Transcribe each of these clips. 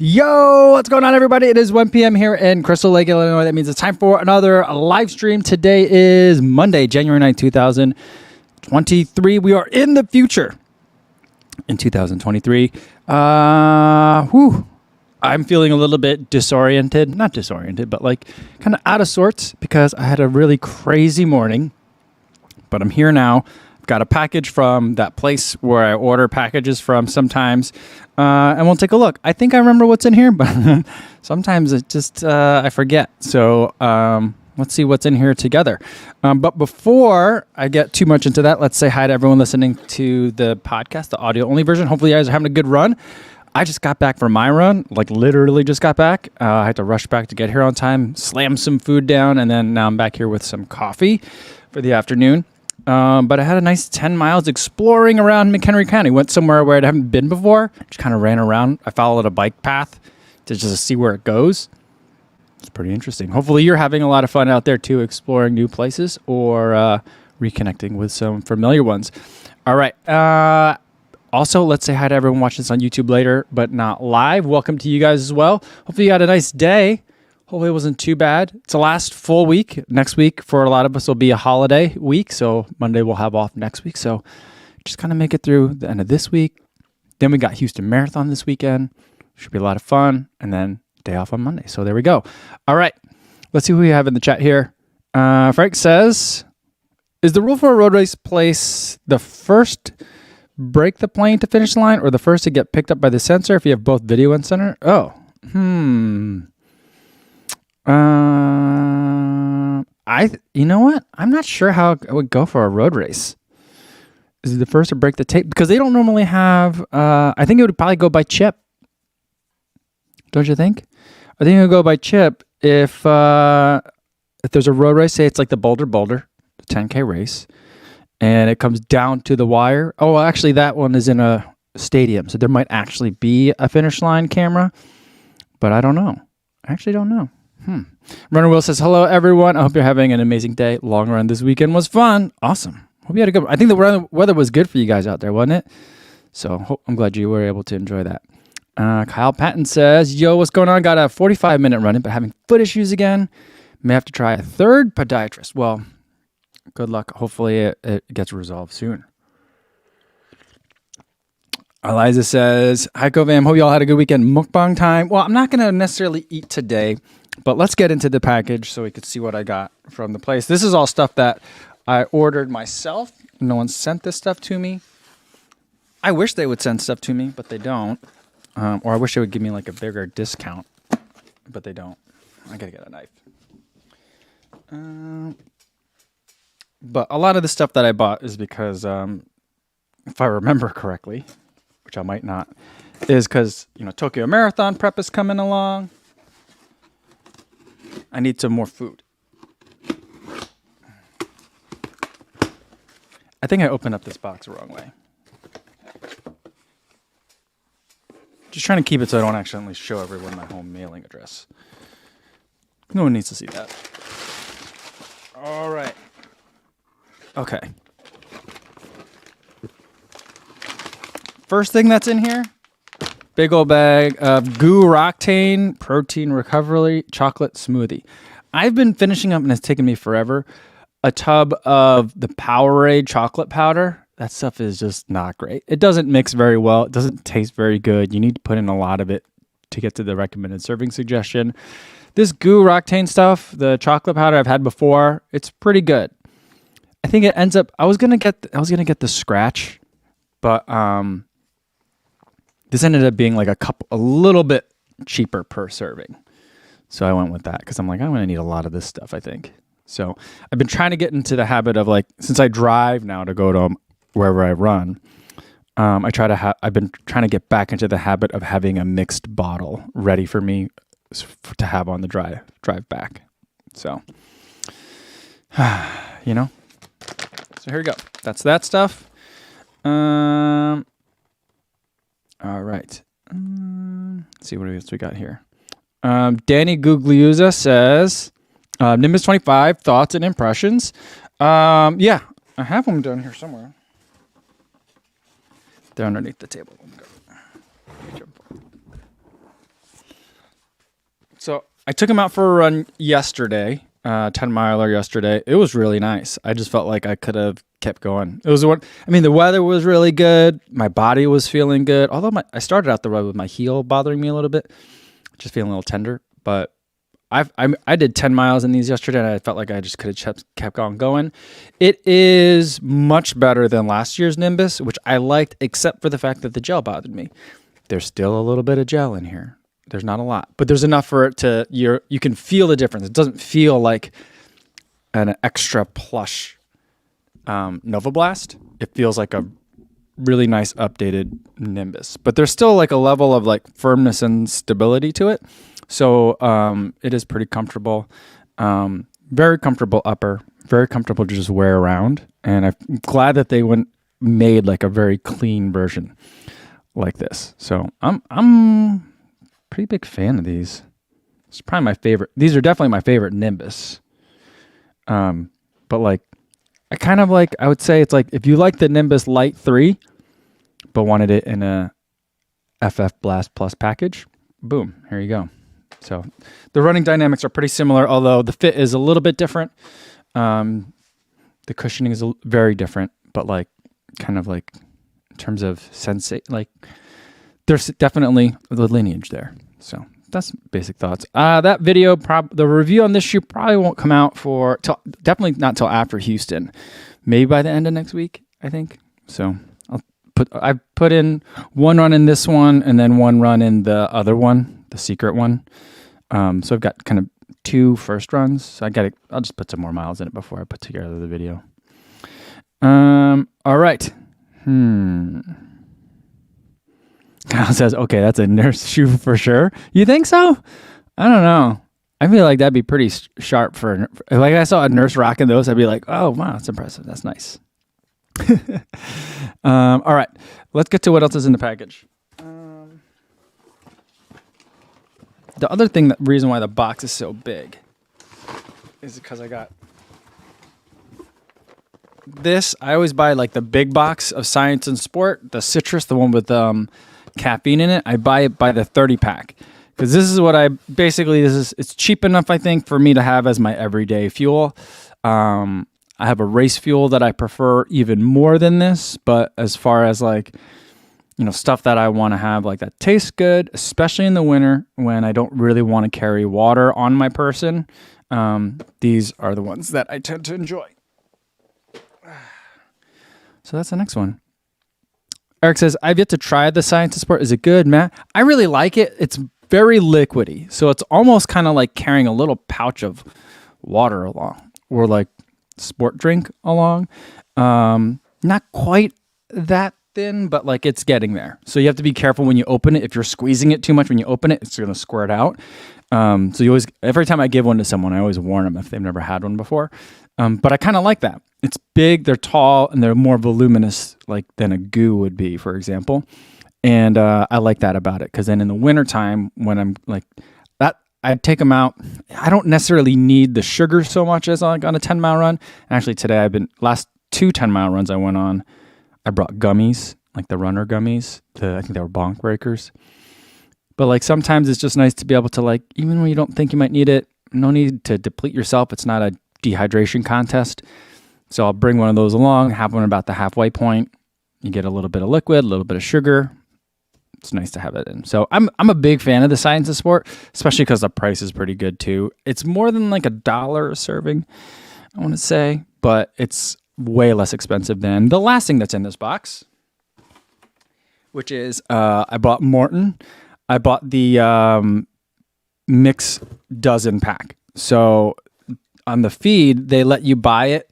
Yo, what's going on, everybody? It is 1 p.m. here in Crystal Lake, Illinois. That means it's time for another live stream. Today is Monday, January 9th, 2023. We are in the future in 2023. I'm feeling a little bit disoriented. Not disoriented, but like kind of out of sorts because I had a really crazy morning. But I'm here now. I've got a package from that place where I order packages from sometimes. And we'll take a look. I think I remember what's in here, but sometimes it just, I forget. So let's see what's in here together. But before I get too much into that, let's say hi to everyone listening to the podcast, the audio only version. Hopefully you guys are having a good run. I just got back from my run, like literally just got back. I had to rush back to get here on time, slam some food down, and then now I'm back here with some coffee for the afternoon. But I had a nice 10 miles exploring around McHenry County. Went somewhere where I haven't been before. Just kind of ran around. I followed a bike path to just see where it goes. It's pretty interesting. Hopefully you're having a lot of fun out there too, exploring new places or reconnecting with some familiar ones. All right. Also, let's say hi to everyone watching this on YouTube later, but not live. Welcome to you guys as well. Hopefully you had a nice day. Hopefully it wasn't too bad. It's the last full week. Next week for a lot of us will be a holiday week. So Monday we'll have off next week. So just kind of make it through the end of this week. Then we got Houston Marathon this weekend. Should be a lot of fun. And then day off on Monday. So there we go. All right. Let's see who we have in the chat here. Frank says, is the rule for a road race place the first break the plane to finish line or the first to get picked up by the sensor if you have both video and center? Oh, you know what? I'm not sure how I would go for a road race. Is it the first to break the tape? Because they don't normally have, I think it would probably go by chip. Don't you think? I think it would go by chip if there's a road race, say it's like the Boulder, the 10K race, and it comes down to the wire. Oh, well, actually that one is in a stadium. So there might actually be a finish line camera, but I don't know. I actually don't know. Runner Will says, hello, everyone. I hope you're having an amazing day. Long run this weekend was fun. Awesome. Hope you had a good one. I think the weather was good for you guys out there, wasn't it? So I'm glad you were able to enjoy that. Kyle Patton says, yo, what's going on? Got a 45-minute run-in, but having foot issues again. May have to try a third podiatrist. Well, good luck. Hopefully it gets resolved soon. Eliza says, hi, Kovam. Hope you all had a good weekend. Mukbang time. Well, I'm not going to necessarily eat today, but let's get into the package so we could see what I got from the place. This is all stuff that I ordered myself. No one sent this stuff to me. I wish they would send stuff to me, but they don't. Or I wish they would give me like a bigger discount, but they don't. I got to get a knife. But a lot of the stuff that I bought is because, if I remember correctly, which I might not, is because, Tokyo Marathon prep is coming along. I need some more food. I think I opened up this box the wrong way. Just trying to keep it so I don't accidentally show everyone my home mailing address. No one needs to see that. All right. Okay. First thing that's in here, big old bag of Goo Roctane Protein Recovery Chocolate Smoothie. I've been finishing up, and it's taken me forever, a tub of the Powerade chocolate powder. That stuff is just not great. It doesn't mix very well. It doesn't taste very good. You need to put in a lot of it to get to the recommended serving suggestion. This Goo Roctane stuff, the chocolate powder I've had before, it's pretty good. I think it ends up, I was gonna get the scratch, but this ended up being like a little bit cheaper per serving. So I went with that because I'm like, I'm gonna need a lot of this stuff, I think. So I've been trying to get into the habit of since I drive now to go to wherever I run, I've been trying to get back into the habit of having a mixed bottle ready for me to have on the drive back. So, So here we go. That's that stuff. All right. Let's see what else we got here. Danny Gugliuzza says, Nimbus 25, thoughts and impressions. Yeah, I have them down here somewhere. They're underneath the table. I took him out for a run yesterday, 10-miler yesterday. It was really nice. I just felt like I could have kept going. It was one. I mean, the weather was really good. My body was feeling good. Although I started out the road with my heel bothering me a little bit, just feeling a little tender. But I did 10 miles in these yesterday, and I felt like I just could have kept on going. It is much better than last year's Nimbus, which I liked, except for the fact that the gel bothered me. There's still a little bit of gel in here. There's not a lot, but there's enough for it to, you can feel the difference. It doesn't feel like an extra plush Nova Blast. It feels like a really nice updated Nimbus, but there's still like a level of like firmness and stability to it. So it is pretty comfortable, very comfortable upper, very comfortable to just wear around. And I'm glad that they made like a very clean version like this. So I'm pretty big fan of these. It's probably my favorite. These are definitely my favorite Nimbus. But like, I would say it's like, if you like the Nimbus Lite 3, but wanted it in a FF Blast Plus package, boom, here you go. So the running dynamics are pretty similar, although the fit is a little bit different. The cushioning is very different, but like, kind of like in terms of like, there's definitely the lineage there. So that's basic thoughts. That video, the review on this shoe probably won't come out definitely not till after Houston, maybe by the end of next week, I think. So I put in one run in this one and then one run in the other one, the secret one. So I've got kind of 2 first runs. So I'll just put some more miles in it before I put together the video. All right. Kyle says, okay, that's a nurse shoe for sure. You think so? I don't know. I feel like that'd be pretty sharp for like, I saw a nurse rocking those, I'd be like, oh, wow, that's impressive. That's nice. All right, let's get to what else is in the package. The other reason why the box is so big is because I got this. I always buy like the big box of Science and Sport, the citrus, the one with caffeine in it. I buy it by the 30 pack because this is what it's cheap enough, I think, for me to have as my everyday fuel. I have a race fuel that I prefer even more than this, but as far as like, stuff that I want to have like that tastes good, especially in the winter when I don't really want to carry water on my person, these are the ones that I tend to enjoy. So that's the next one. Eric says, I've yet to try the Science and Sport. Is it good, Matt? I really like it. It's very liquidy. So it's almost kind of like carrying a little pouch of water along, or like sport drink along. Not quite that thin, but like it's getting there. So you have to be careful when you open it. If you're squeezing it too much when you open it, it's going to squirt out. So every time I give one to someone, I always warn them if they've never had one before. But I kind of like that. It's big, they're tall, and they're more voluminous like than a goo would be, for example. And I like that about it, because then in the wintertime, when I'm like that, I take them out. I don't necessarily need the sugar so much as like on a 10-mile run. Actually, today last 2 10-mile runs I went on, I brought gummies, like the runner gummies. I think they were bonk breakers. But like sometimes it's just nice to be able to, like, even when you don't think you might need it, no need to deplete yourself. It's not a dehydration contest. So I'll bring one of those along, have one about the halfway point. You get a little bit of liquid, a little bit of sugar. It's nice to have it in. So I'm a big fan of the Science of Sport, especially because the price is pretty good too. It's more than like $1 a serving, I want to say, but it's way less expensive than the last thing that's in this box, which is I bought Morton. I bought the mix dozen pack. So on the feed, they let you buy it.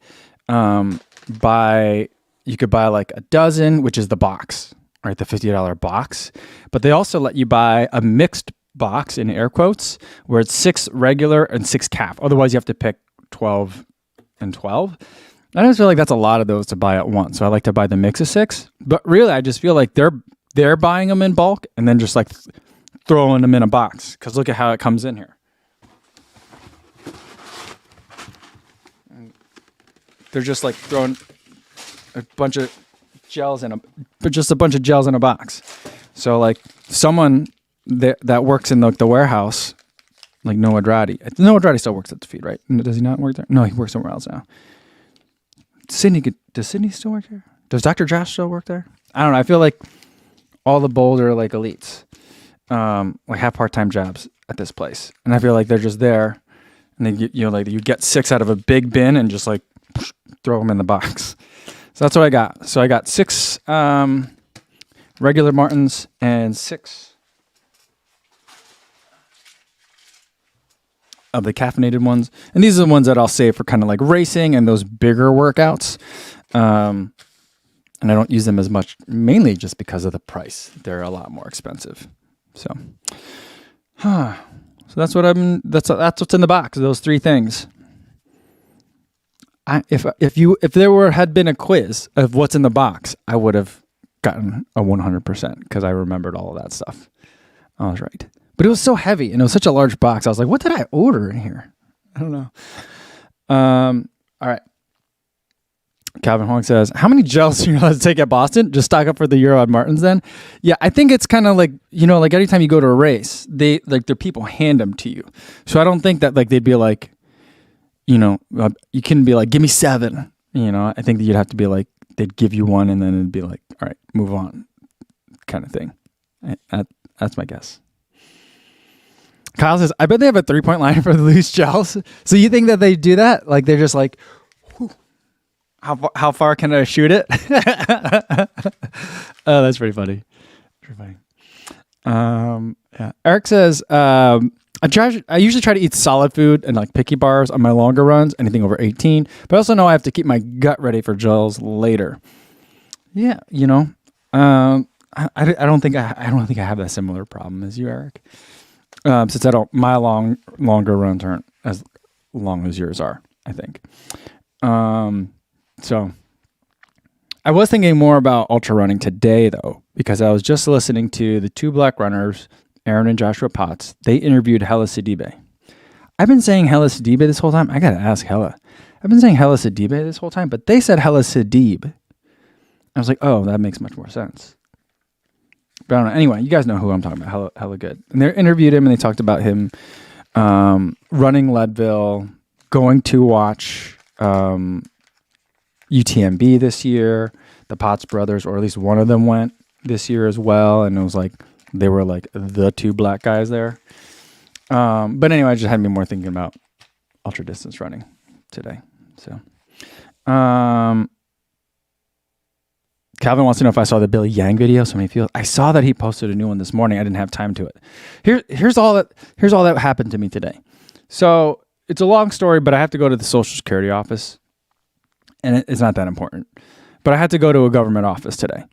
You could buy like a dozen, which is the box, right? The $50 box. But they also let you buy a mixed box, in air quotes, where it's 6 regular and 6 calf. Otherwise, you have to pick 12 and 12. I just feel like that's a lot of those to buy at once. So I like to buy the mix of 6. But really, I just feel like they're buying them in bulk and then just like throwing them in a box. Because look at how it comes in here. They're just like throwing a bunch of gels in a box. So like someone that works in the warehouse like Noah Draddy. Noah Draddy still works at the feed, right? Does he not work there? No, he works somewhere else now. Does Sydney still work there? Does Dr. Josh still work there? I don't know. I feel like all the Boulder like elites like have part-time jobs at this place, and I feel like they're just there, and then you get 6 out of a big bin and just like throw them in the box. So that's what I got. So I got 6 regular Martins and 6 of the caffeinated ones, and these are the ones that I'll save for kind of like racing and those bigger workouts. And I don't use them as much, mainly just because of the price. They're a lot more expensive. So, so that's that's what's in the box. Those 3 things. If there had been a quiz of what's in the box, I would have gotten a 100% because I remembered all of that stuff. I was right, but it was so heavy and it was such a large box. I was like, what did I order in here? I don't know. All right. Calvin Hong says, how many gels are you allowed to take at Boston? Just stock up for the Euro at Martin's then? Yeah, I think it's kind of like, like every time you go to a race, their people hand them to you. So I don't think that like they'd be like, you can be like, give me 7. I think that you'd have to be like, they'd give you 1 and then it'd be like, all right, move on kind of thing. That's my guess. Kyle says, I bet they have a 3-point line for the loose gels. So you think that they do that? Like they're just like, how far can I shoot it? Oh, that's pretty funny. Yeah. Eric says, I usually try to eat solid food and like picky bars on my longer runs, anything over 18. But I also know I have to keep my gut ready for gels later. Yeah, I don't think I have that similar problem as you, Eric. Since my longer runs aren't as long as yours are, I think. So I was thinking more about ultra running today though, because I was just listening to the 2 black runners, Aaron and Joshua Potts. They interviewed Hella Sidibe. I've been saying Hella Sidibe this whole time. I got to ask Hella. I've been saying Hella Sidibe this whole time, but they said Hella Sidib. I was like, oh, that makes much more sense. But I don't know. Anyway, you guys know who I'm talking about. Hella good. And they interviewed him and they talked about him running Leadville, going to watch UTMB this year. The Potts brothers, or at least one of them, went this year as well, and it was like they were like the 2 black guys there. But anyway, it just had me more thinking about ultra distance running today. So Calvin wants to know if I saw the Billy Yang video. So many feels. I saw that he posted a new one this morning. I didn't have time to it. Here's all that happened to me today. So it's a long story, but I have to go to the Social Security office. And it's not that important, but I had to go to a government office today.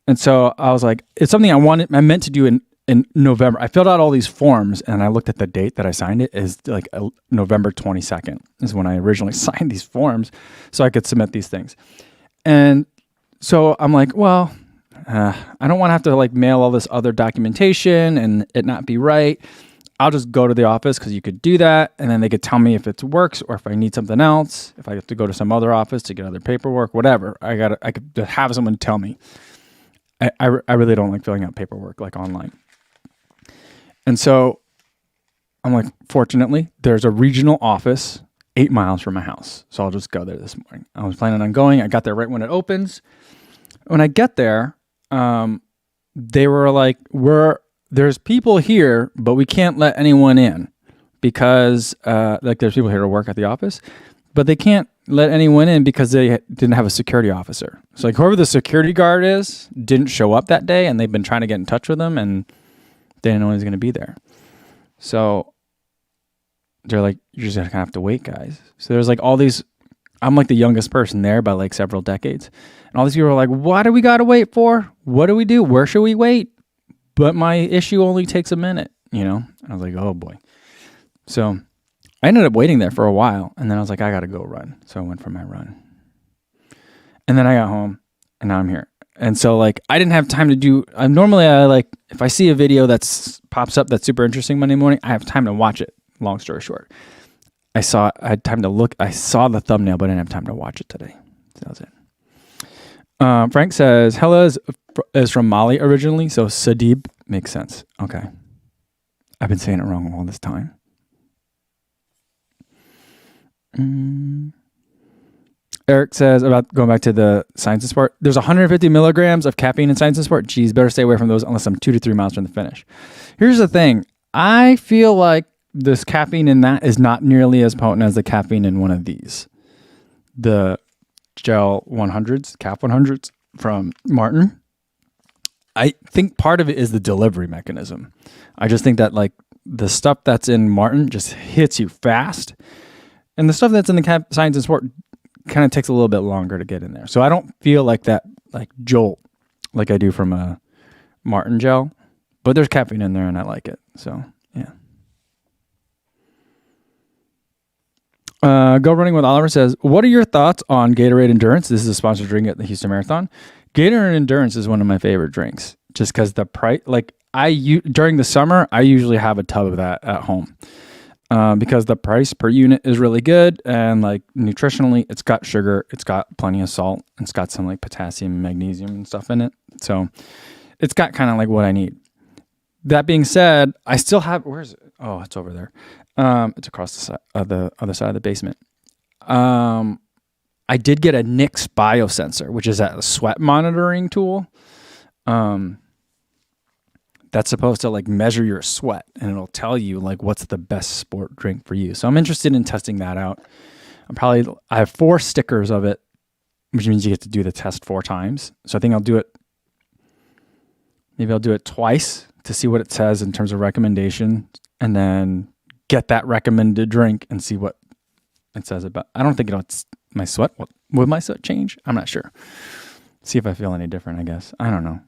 And so I was like, it's something I meant to do in November. I filled out all these forms and I looked at the date that I signed it is like November 22nd is when I originally signed these forms so I could submit these things. And so I'm like, well, I don't want to have to like mail all this other documentation and it not be right. I'll just go to the office because you could do that. And then they could tell me if it works or if I need something else, if I have to go to some other office to get other paperwork, whatever. I could just have someone tell me. I really don't like filling out paperwork like online. And so I'm like, fortunately, there's a regional office 8 miles from my house. So I'll just go there this morning. I was planning on going. I got there right when it opens. When I get there, they were like, there's people here, but we can't let anyone in because like there's people here to work at the office, but they can't let anyone in because they didn't have a security officer. So like whoever the security guard is didn't show up that day and they've been trying to get in touch with them and they didn't know he was going to be there. So they're like, you're just going to have to wait, guys. So there's like all these, I'm like the youngest person there by like several decades. And all these people are like, what do we got to wait for? What do we do? Where should we wait? But my issue only takes a minute, And I was like, oh boy. So I ended up waiting there for a while. And then I was like, I got to go run. So I went for my run. And then I got home and now I'm here. And so like, I didn't have time to do, normally I like, if I see a video that's pops up that's super interesting Monday morning, I have time to watch it. Long story short. I had time to look, I saw the thumbnail, but I didn't have time to watch it today. So that was it. Frank says, Hella is from Mali originally, so Sadib makes sense. Okay. I've been saying it wrong all this time. Eric says about going back to the Science and Sport. There's 150 milligrams of caffeine in Science and Sport. Geez, better stay away from those unless I'm 2 to 3 miles from the finish. Here's the thing. I feel like this caffeine in that is not nearly as potent as the caffeine in one of these. The Gel 100s, Cap 100s from Martin. I think part of it is the delivery mechanism. I just think that like the stuff that's in Martin just hits you fast. And the stuff that's in the Science and Sport kind of takes a little bit longer to get in there. So I don't feel like that like jolt like I do from a Martin gel, but there's caffeine in there and I like it. So yeah. Go Running with Oliver says, what are your thoughts on Gatorade Endurance? This is a sponsored drink at the Houston Marathon. Gatorade Endurance is one of my favorite drinks just because the price, like during the summer, I usually have a tub of that at home. Because the price per unit is really good and like nutritionally it's got sugar, it's got plenty of salt, it's got some like potassium and magnesium and stuff in it. So it's got kind of like what I need. That being said, I still have, where is it? Oh, it's over there. It's across the other side of the basement. I did get a Nix biosensor, which is a sweat monitoring tool. That's supposed to like measure your sweat and it'll tell you like what's the best sport drink for you. So I'm interested in testing that out. I have 4 stickers of it, which means you get to do the test 4 times. So I think I'll do it twice to see what it says in terms of recommendation and then get that recommended drink and see what it says about. I don't think it's my sweat. Will my sweat change? I'm not sure. See if I feel any different, I guess. I don't know.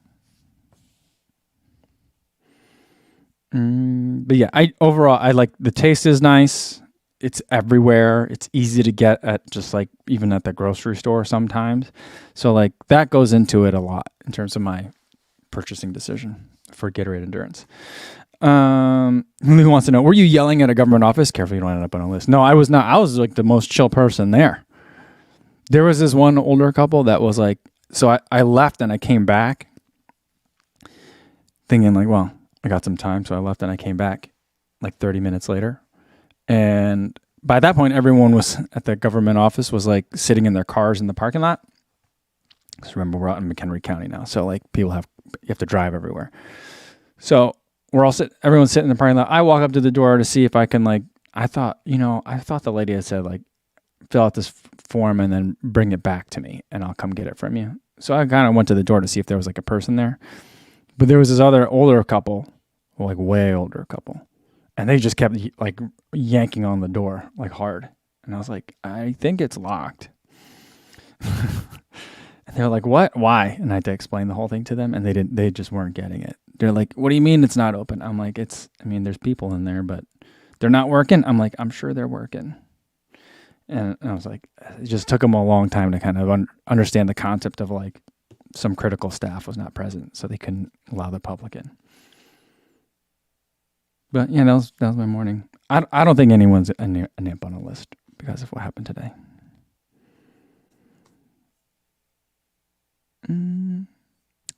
But yeah, overall, I like the taste is nice. It's everywhere. It's easy to get at just like even at the grocery store sometimes. So like that goes into it a lot in terms of my purchasing decision for Gatorade Endurance. Who wants to know, were you yelling at a government office? Careful you don't end up on a list. No, I was not. I was like the most chill person there. There was this one older couple that was like, so I left and I came back thinking like, well, I got some time, so I left and I came back like 30 minutes later. And by that point, everyone was at the government office was like sitting in their cars in the parking lot. Because remember, we're out in McHenry County now, so like you have to drive everywhere. So everyone's sitting in the parking lot. I walk up to the door to see if I can like. I thought the lady had said like, fill out this form and then bring it back to me, and I'll come get it from you. So I kind of went to the door to see if there was like a person there, but there was this other older couple. Like way older couple, and they just kept like yanking on the door like hard, and I was like, I think it's locked. And they're like, what? Why? And I had to explain the whole thing to them, and they just weren't getting it. They're like, what do you mean it's not open? I'm like, there's people in there, but they're not working. I'm like, I'm sure they're working. And I was like, it just took them a long time to kind of understand the concept of like some critical staff was not present, so they couldn't allow the public in. But yeah, that was my morning. I don't think anyone's a nip on a list because of what happened today.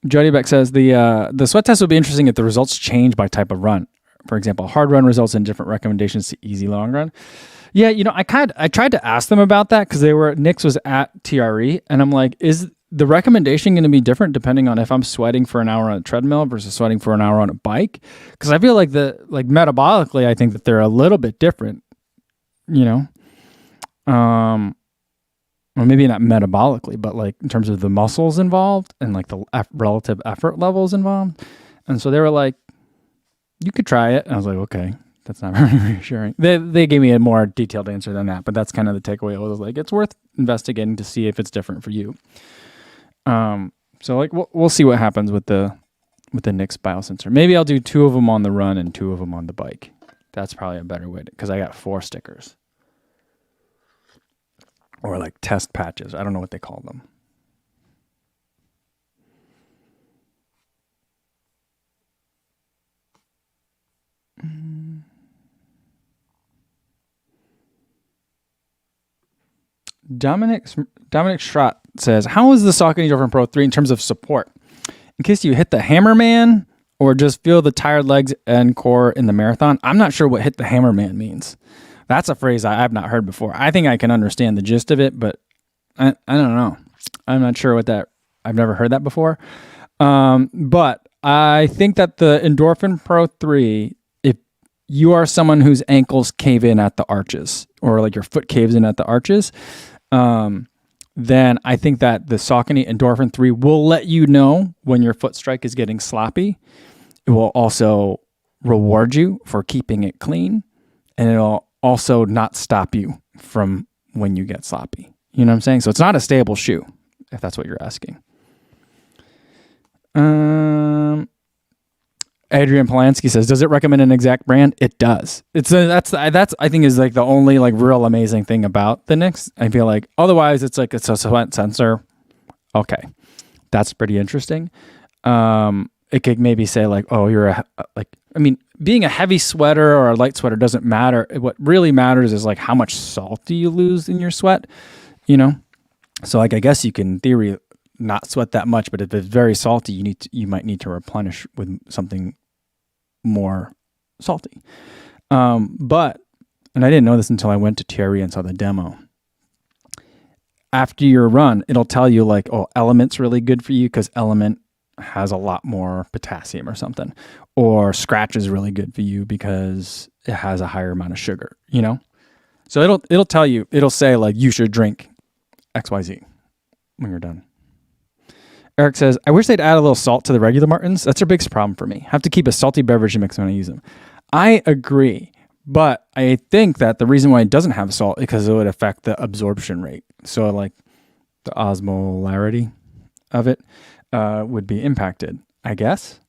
Jody Beck says the sweat test would be interesting if the results change by type of run. For example, hard run results in different recommendations to easy long run. Yeah, I tried to ask them about that because Nix was at TRE, and I'm like, is the recommendation going to be different depending on if I'm sweating for an hour on a treadmill versus sweating for an hour on a bike? Because I feel like metabolically, I think that they're a little bit different, or maybe not metabolically, but like in terms of the muscles involved and like the relative effort levels involved. And so they were like, you could try it. And I was like, okay, that's not very reassuring. They gave me a more detailed answer than that, but that's kind of the takeaway. I was like, it's worth investigating to see if it's different for you. So like we'll see what happens with the Nix biosensor. Maybe I'll do 2 of them on the run and 2 of them on the bike. That's probably a better way because I got 4 stickers or like test patches. I don't know what they call them. Dominic Schrott says, how is the Saucony Girlfriend Pro 3 in terms of support? In case you hit the hammerman or just feel the tired legs and core in the marathon. I'm not sure what hit the hammerman means, That's a phrase I've not heard before. I think I can understand the gist of it, but I don't know. I'm not sure what that. I've never heard that before. But I think that the Endorphin Pro 3, if you are someone whose ankles cave in at the arches, or like your foot caves in at the arches, then I think that the Saucony Endorphin 3 will let you know when your foot strike is getting sloppy. It will also reward you for keeping it clean, and it'll also not stop you from when you get sloppy. You know what I'm saying? So it's not a stable shoe, if that's what you're asking. Adrian Polanski says, "Does it recommend an exact brand?" It does. That's I think is like the only like real amazing thing about the Knicks. I feel like otherwise it's like it's a sweat sensor. Okay, that's pretty interesting. It could maybe say like, oh, you're being a heavy sweater or a light sweater doesn't matter. What really matters is like how much salt do you lose in your sweat, you know? So like I guess you can in theory not sweat that much, but if it's very salty, you might need to replenish with something more salty. But I didn't know this until I went to Thierry and saw the demo. After your run, it'll tell you like, oh, Element's really good for you because Element has a lot more potassium or something, or Scratch is really good for you because it has a higher amount of sugar, you know? So it'll tell you, it'll say like you should drink XYZ when you're done. Eric says, I wish they'd add a little salt to the regular Martins. That's their biggest problem for me. Have to keep a salty beverage mix when I use them. I agree, but I think that the reason why it doesn't have salt is because it would affect the absorption rate. So like the osmolarity of it would be impacted, I guess.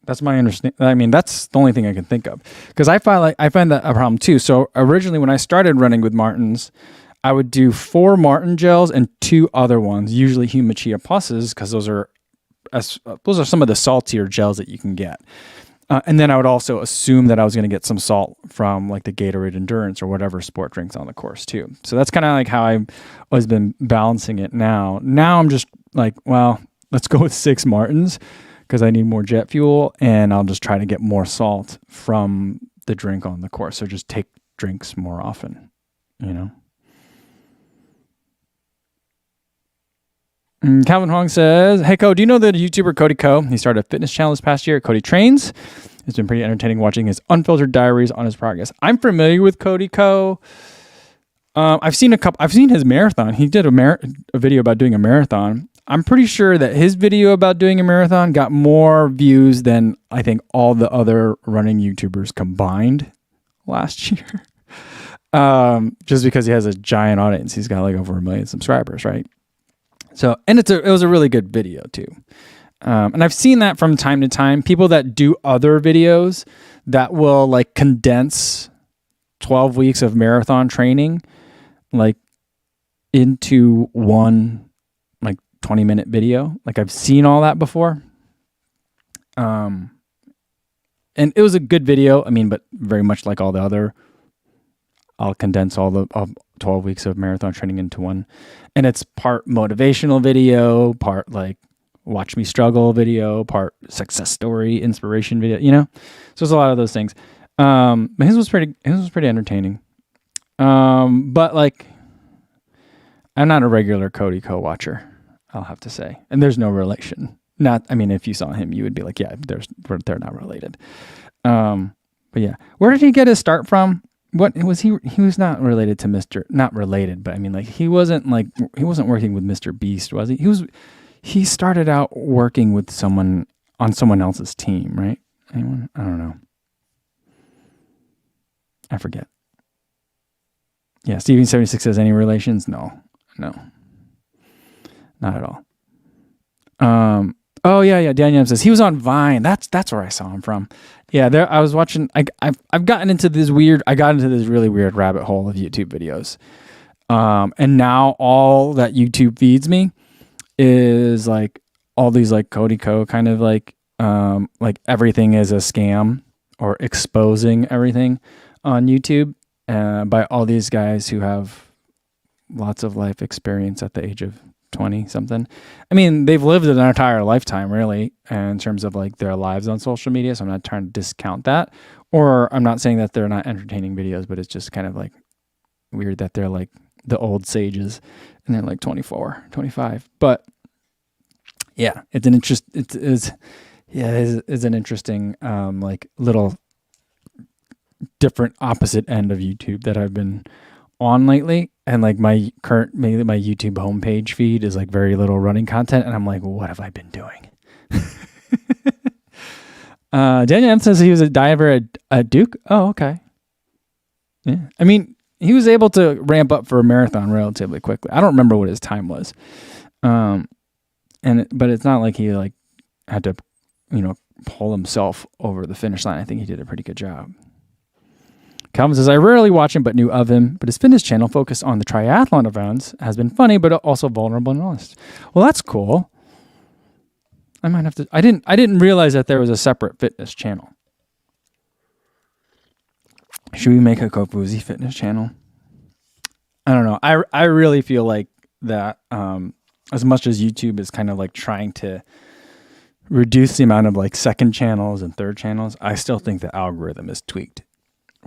That's my understanding. I mean, that's the only thing I can think of, because I find that a problem too. So originally when I started running with Martins, I would do 4 Martin gels and 2 other ones, usually Humachia Pluses, because those are some of the saltier gels that you can get. And then I would also assume that I was going to get some salt from like the Gatorade Endurance or whatever sport drinks on the course too. So that's kind of like how I've always been balancing it now. Now I'm just like, well, let's go with 6 Martins because I need more jet fuel, and I'll just try to get more salt from the drink on the course. So just take drinks more often, you know? Calvin Hong says, hey, Cody, do you know the YouTuber Cody Ko? He started a fitness channel this past year. Cody Trains. It's been pretty entertaining watching his unfiltered diaries on his progress. I'm familiar with Cody Ko. I've seen his marathon. He did a video about doing a marathon. I'm pretty sure that his video about doing a marathon got more views than I think all the other running YouTubers combined last year. Just because he has a giant audience. He's got like over 1 million subscribers, right? So, and it was a really good video too. And I've seen that from time to time. People that do other videos that will like condense 12 weeks of marathon training like into one like 20-minute video. Like I've seen all that before. And it was a good video. I mean, but very much like all the other, I'll condense all the 12 weeks of marathon training into one. And it's part motivational video, part like watch me struggle video, part success story, inspiration video, you know? So it's a lot of those things. But his was pretty entertaining. But like, I'm not a regular Cody Ko watcher, I'll have to say. And there's no relation. If you saw him, you would be like, yeah, they're not related. But yeah, where did he get his start from? What was he was not related to not related, but I mean like he wasn't working with Mr. Beast, was he? He started out working with someone on someone else's team, right? Anyone? I don't know. I forget. Yeah, Steven76 says any relations? No. Not at all. Oh yeah. Daniel says he was on Vine. That's where I saw him from. Yeah, I was watching. I've gotten into this really weird rabbit hole of YouTube videos, and now all that YouTube feeds me is like all these like Cody Ko kind of like everything is a scam or exposing everything on YouTube by all these guys who have lots of life experience at the age of 20 something. I mean, they've lived an entire lifetime really in terms of like their lives on social media. So I'm not trying to discount that, or I'm not saying that they're not entertaining videos, but it's just kind of like weird that they're like the old sages and they're like 24, 25. But yeah, it's an interesting like little different opposite end of YouTube that I've been on lately. And like my YouTube homepage feed is like very little running content, and I'm like, what have I been doing? Daniel M says he was a diver at Duke. Oh, okay. Yeah, I mean, he was able to ramp up for a marathon relatively quickly. I don't remember what his time was, but it's not like he like had to, pull himself over the finish line. I think he did a pretty good job. Calvin says, I rarely watch him but knew of him, but his fitness channel focused on the triathlon events has been funny, but also vulnerable and honest. Well, that's cool. I might have to, I didn't realize that there was a separate fitness channel. Should we make a Kofuzi fitness channel? I don't know. I really feel like that as much as YouTube is kind of like trying to reduce the amount of like second channels and third channels, I still think the algorithm is tweaked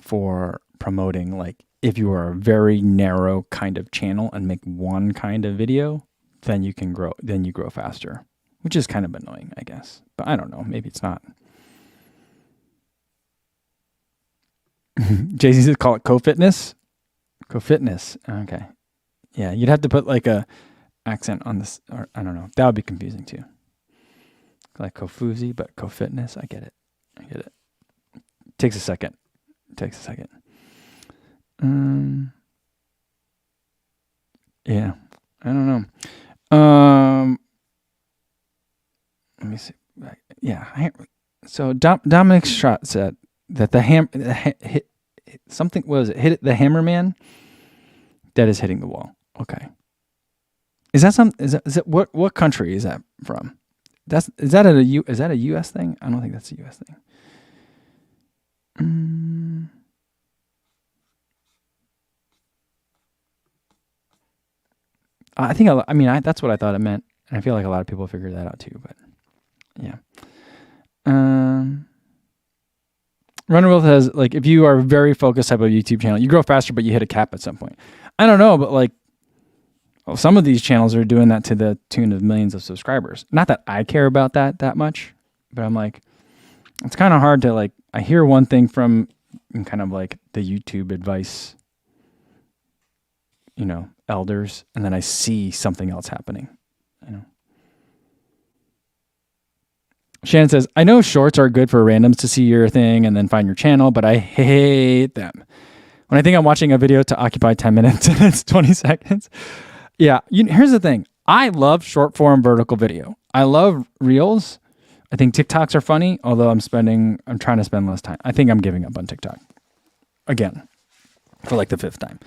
for promoting, like, if you are a very narrow kind of channel and make one kind of video, then you grow faster, which is kind of annoying, I guess. But I don't know, maybe it's not. Jay-Z says call it co-fitness. Co-fitness. Okay. Yeah, you'd have to put like a accent on this, or I don't know. That would be confusing too. Like Kofuzi, but co-fitness. I get it. Takes a second. Yeah, I don't know. Let me see. Yeah. So Dominic Schott said that hit the hammerman that is hitting the wall. Okay. Is that what country is that from? Is that a US thing? I don't think that's a US thing. That's what I thought it meant. And I feel like a lot of people figured that out too, but yeah. Runner Wolf has, like, if you are a very focused type of YouTube channel, you grow faster, but you hit a cap at some point. I don't know, but like, some of these channels are doing that to the tune of millions of subscribers. Not that I care about that much, but I'm like, it's kind of hard to, like, I hear one thing from kind of like the YouTube advice, elders, and then I see something else happening, Shannon says, I know shorts are good for randoms to see your thing and then find your channel, but I hate them. When I think I'm watching a video to occupy 10 minutes and it's 20 seconds. Yeah, here's the thing. I love short form vertical video. I love reels. I think TikToks are funny, although I'm trying to spend less time. I think I'm giving up on TikTok again for like the 5th time.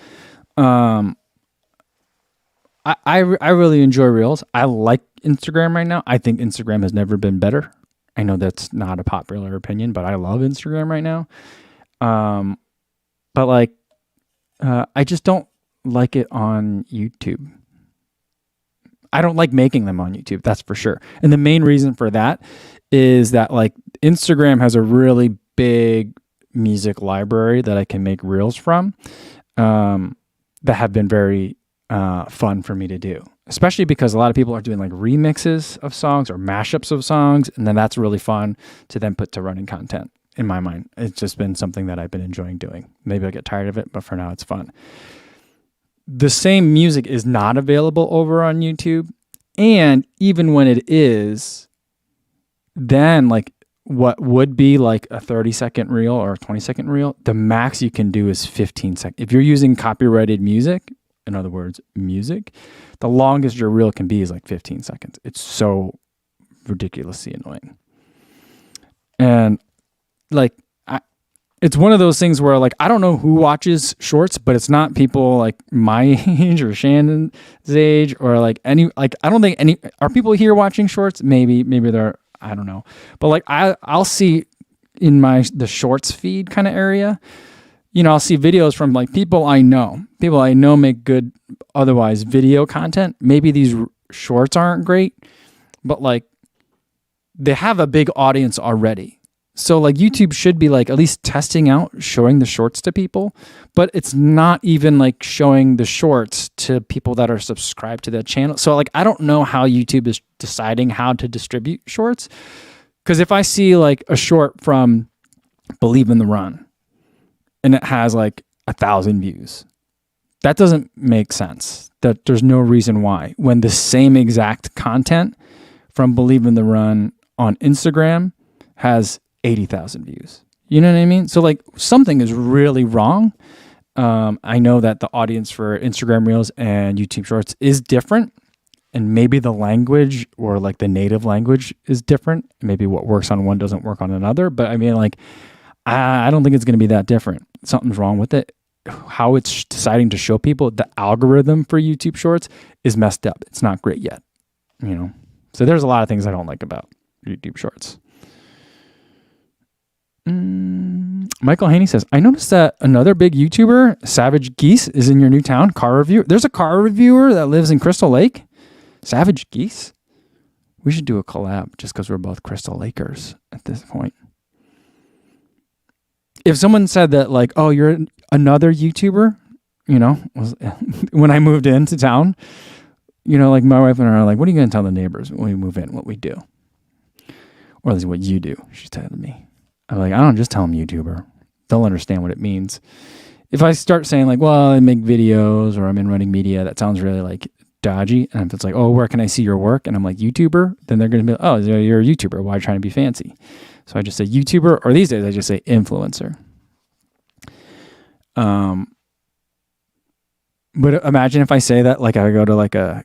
I really enjoy reels. I like Instagram right now. I think Instagram has never been better. I know that's not a popular opinion, but I love Instagram right now. But like, I just don't like it on YouTube. I don't like making them on YouTube, that's for sure. And the main reason for that is that, like, Instagram has a really big music library that I can make reels from, that have been very fun for me to do, especially because a lot of people are doing like remixes of songs or mashups of songs, and then that's really fun to then put to running content. In my mind, it's just been something that I've been enjoying doing. Maybe I'll get tired of it, but for now it's fun. The same music is not available over on YouTube, and even when it is, then like what would be like a 30-second reel or a 20-second reel, the max you can do is 15 seconds. If you're using copyrighted music, in other words, music, the longest your reel can be is like 15 seconds. It's so ridiculously annoying. And like, it's one of those things where, like, I don't know who watches shorts, but it's not people like my age or Shannon's age or like I don't think are people here watching shorts? Maybe they're, I don't know. But like, I'll see in the shorts feed kind of area, I'll see videos from like people I know make good otherwise video content. Maybe these shorts aren't great, but like they have a big audience already. So like YouTube should be like at least testing out showing the shorts to people, but it's not even like showing the shorts to people that are subscribed to that channel. So like I don't know how YouTube is deciding how to distribute shorts, because if I see like a short from Believe in the Run and it has like 1,000 views, that doesn't make sense. That there's no reason why, when the same exact content from Believe in the Run on Instagram has 80,000 views. You know what I mean? So like something is really wrong. I know that the audience for Instagram Reels and YouTube Shorts is different, and maybe the language or like the native language is different. Maybe what works on one doesn't work on another. But I mean, like, I don't think it's going to be that different. Something's wrong with it. How it's deciding to show people, the algorithm for YouTube Shorts is messed up. It's not great yet, you know? So there's a lot of things I don't like about YouTube Shorts. Michael Haney says, I noticed that another big YouTuber, Savage Geese, is in your new town. Car review. There's a car reviewer that lives in Crystal Lake. Savage Geese. We should do a collab just because we're both Crystal Lakers at this point. If someone said that, like, oh, you're another YouTuber, you know, when I moved into town, you know, like my wife and I are like, what are you going to tell the neighbors when we move in, what we do? Or at least what you do, she said to me. I'm like, I don't just tell them YouTuber. They'll understand what it means. If I start saying like, well, I make videos or I'm in running media, that sounds really like dodgy. And if it's like, oh, where can I see your work? And I'm like, YouTuber, then they're going to be like, oh, you're a YouTuber. Why are you trying to be fancy? So I just say YouTuber, or these days I just say influencer. But imagine if I say that, like I go to like a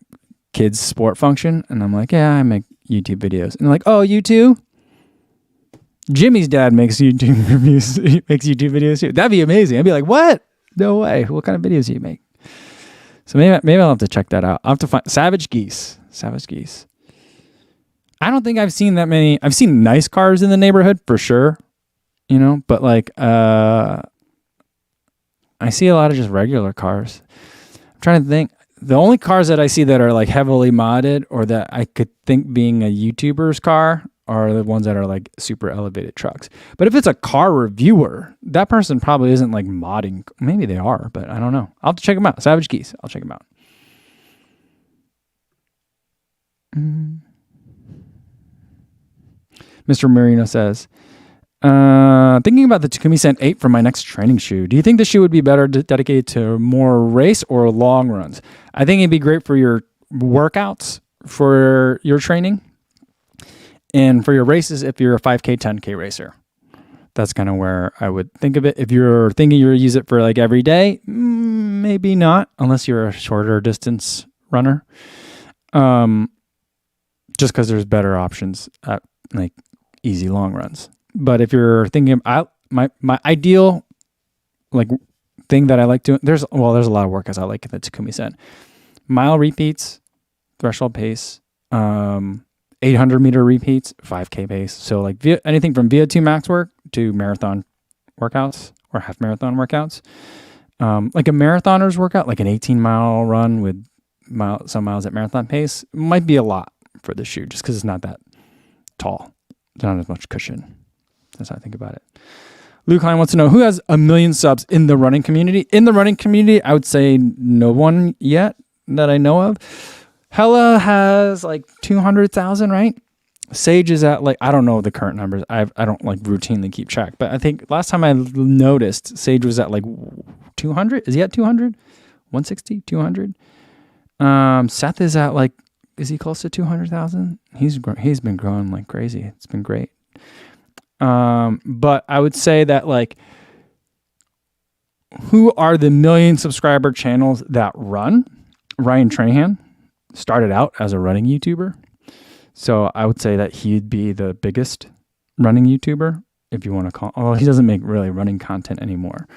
kids sport function and I'm like, yeah, I make YouTube videos. And they're like, oh, you too? Jimmy's dad makes YouTube reviews. He makes YouTube videos too. That'd be amazing. I'd be like, what? No way. What kind of videos do you make? So maybe I'll have to check that out. I'll have to find Savage Geese. Savage Geese. I don't think I've seen that many. I've seen nice cars in the neighborhood for sure, you know, but like, I see a lot of just regular cars. I'm trying to think. The only cars that I see that are like heavily modded or that I could think being a YouTuber's car are the ones that are like super elevated trucks. But if it's a car reviewer, that person probably isn't like modding. Maybe they are, but I don't know. I'll have to check them out. Savage Geese. I'll check them out. Mr. Marino says, thinking about the Takumi Sen 8 for my next training shoe. Do you think the shoe would be better dedicated to more race or long runs? I think it'd be great for your workouts, for your training, and for your races if you're a 5K, 10K racer. That's kind of where I would think of it. If you're thinking you'll use it for like every day, maybe not, unless you're a shorter distance runner. Just because there's better options at like easy long runs. But if you're thinking, my ideal like thing that I like doing, there's a lot of workouts I like in the Takumi Sen. Mile repeats, threshold pace, 800 meter repeats, 5K pace. So like anything from VO2 max work to marathon workouts or half marathon workouts. Like a marathoner's workout, like an 18-mile run with some miles at marathon pace might be a lot for the shoe just because it's not that tall. There's not as much cushion. That's how I think about it. Luke Klein wants to know, who has 1 million subs in the running community? In the running community, I would say no one yet that I know of. Hella has like 200,000, right? Sage is at like, I don't know the current numbers. I don't like routinely keep track, but I think last time I noticed Sage was at like 200. Is he at 200? 160, 200? Seth is at like, is he close to 200,000? He's been growing like crazy. It's been great. But I would say that like, who are the 1 million subscriber channels that run? Ryan Trahan started out as a running YouTuber. So I would say that he'd be the biggest running YouTuber, if you want to call. Oh, he doesn't make really running content anymore,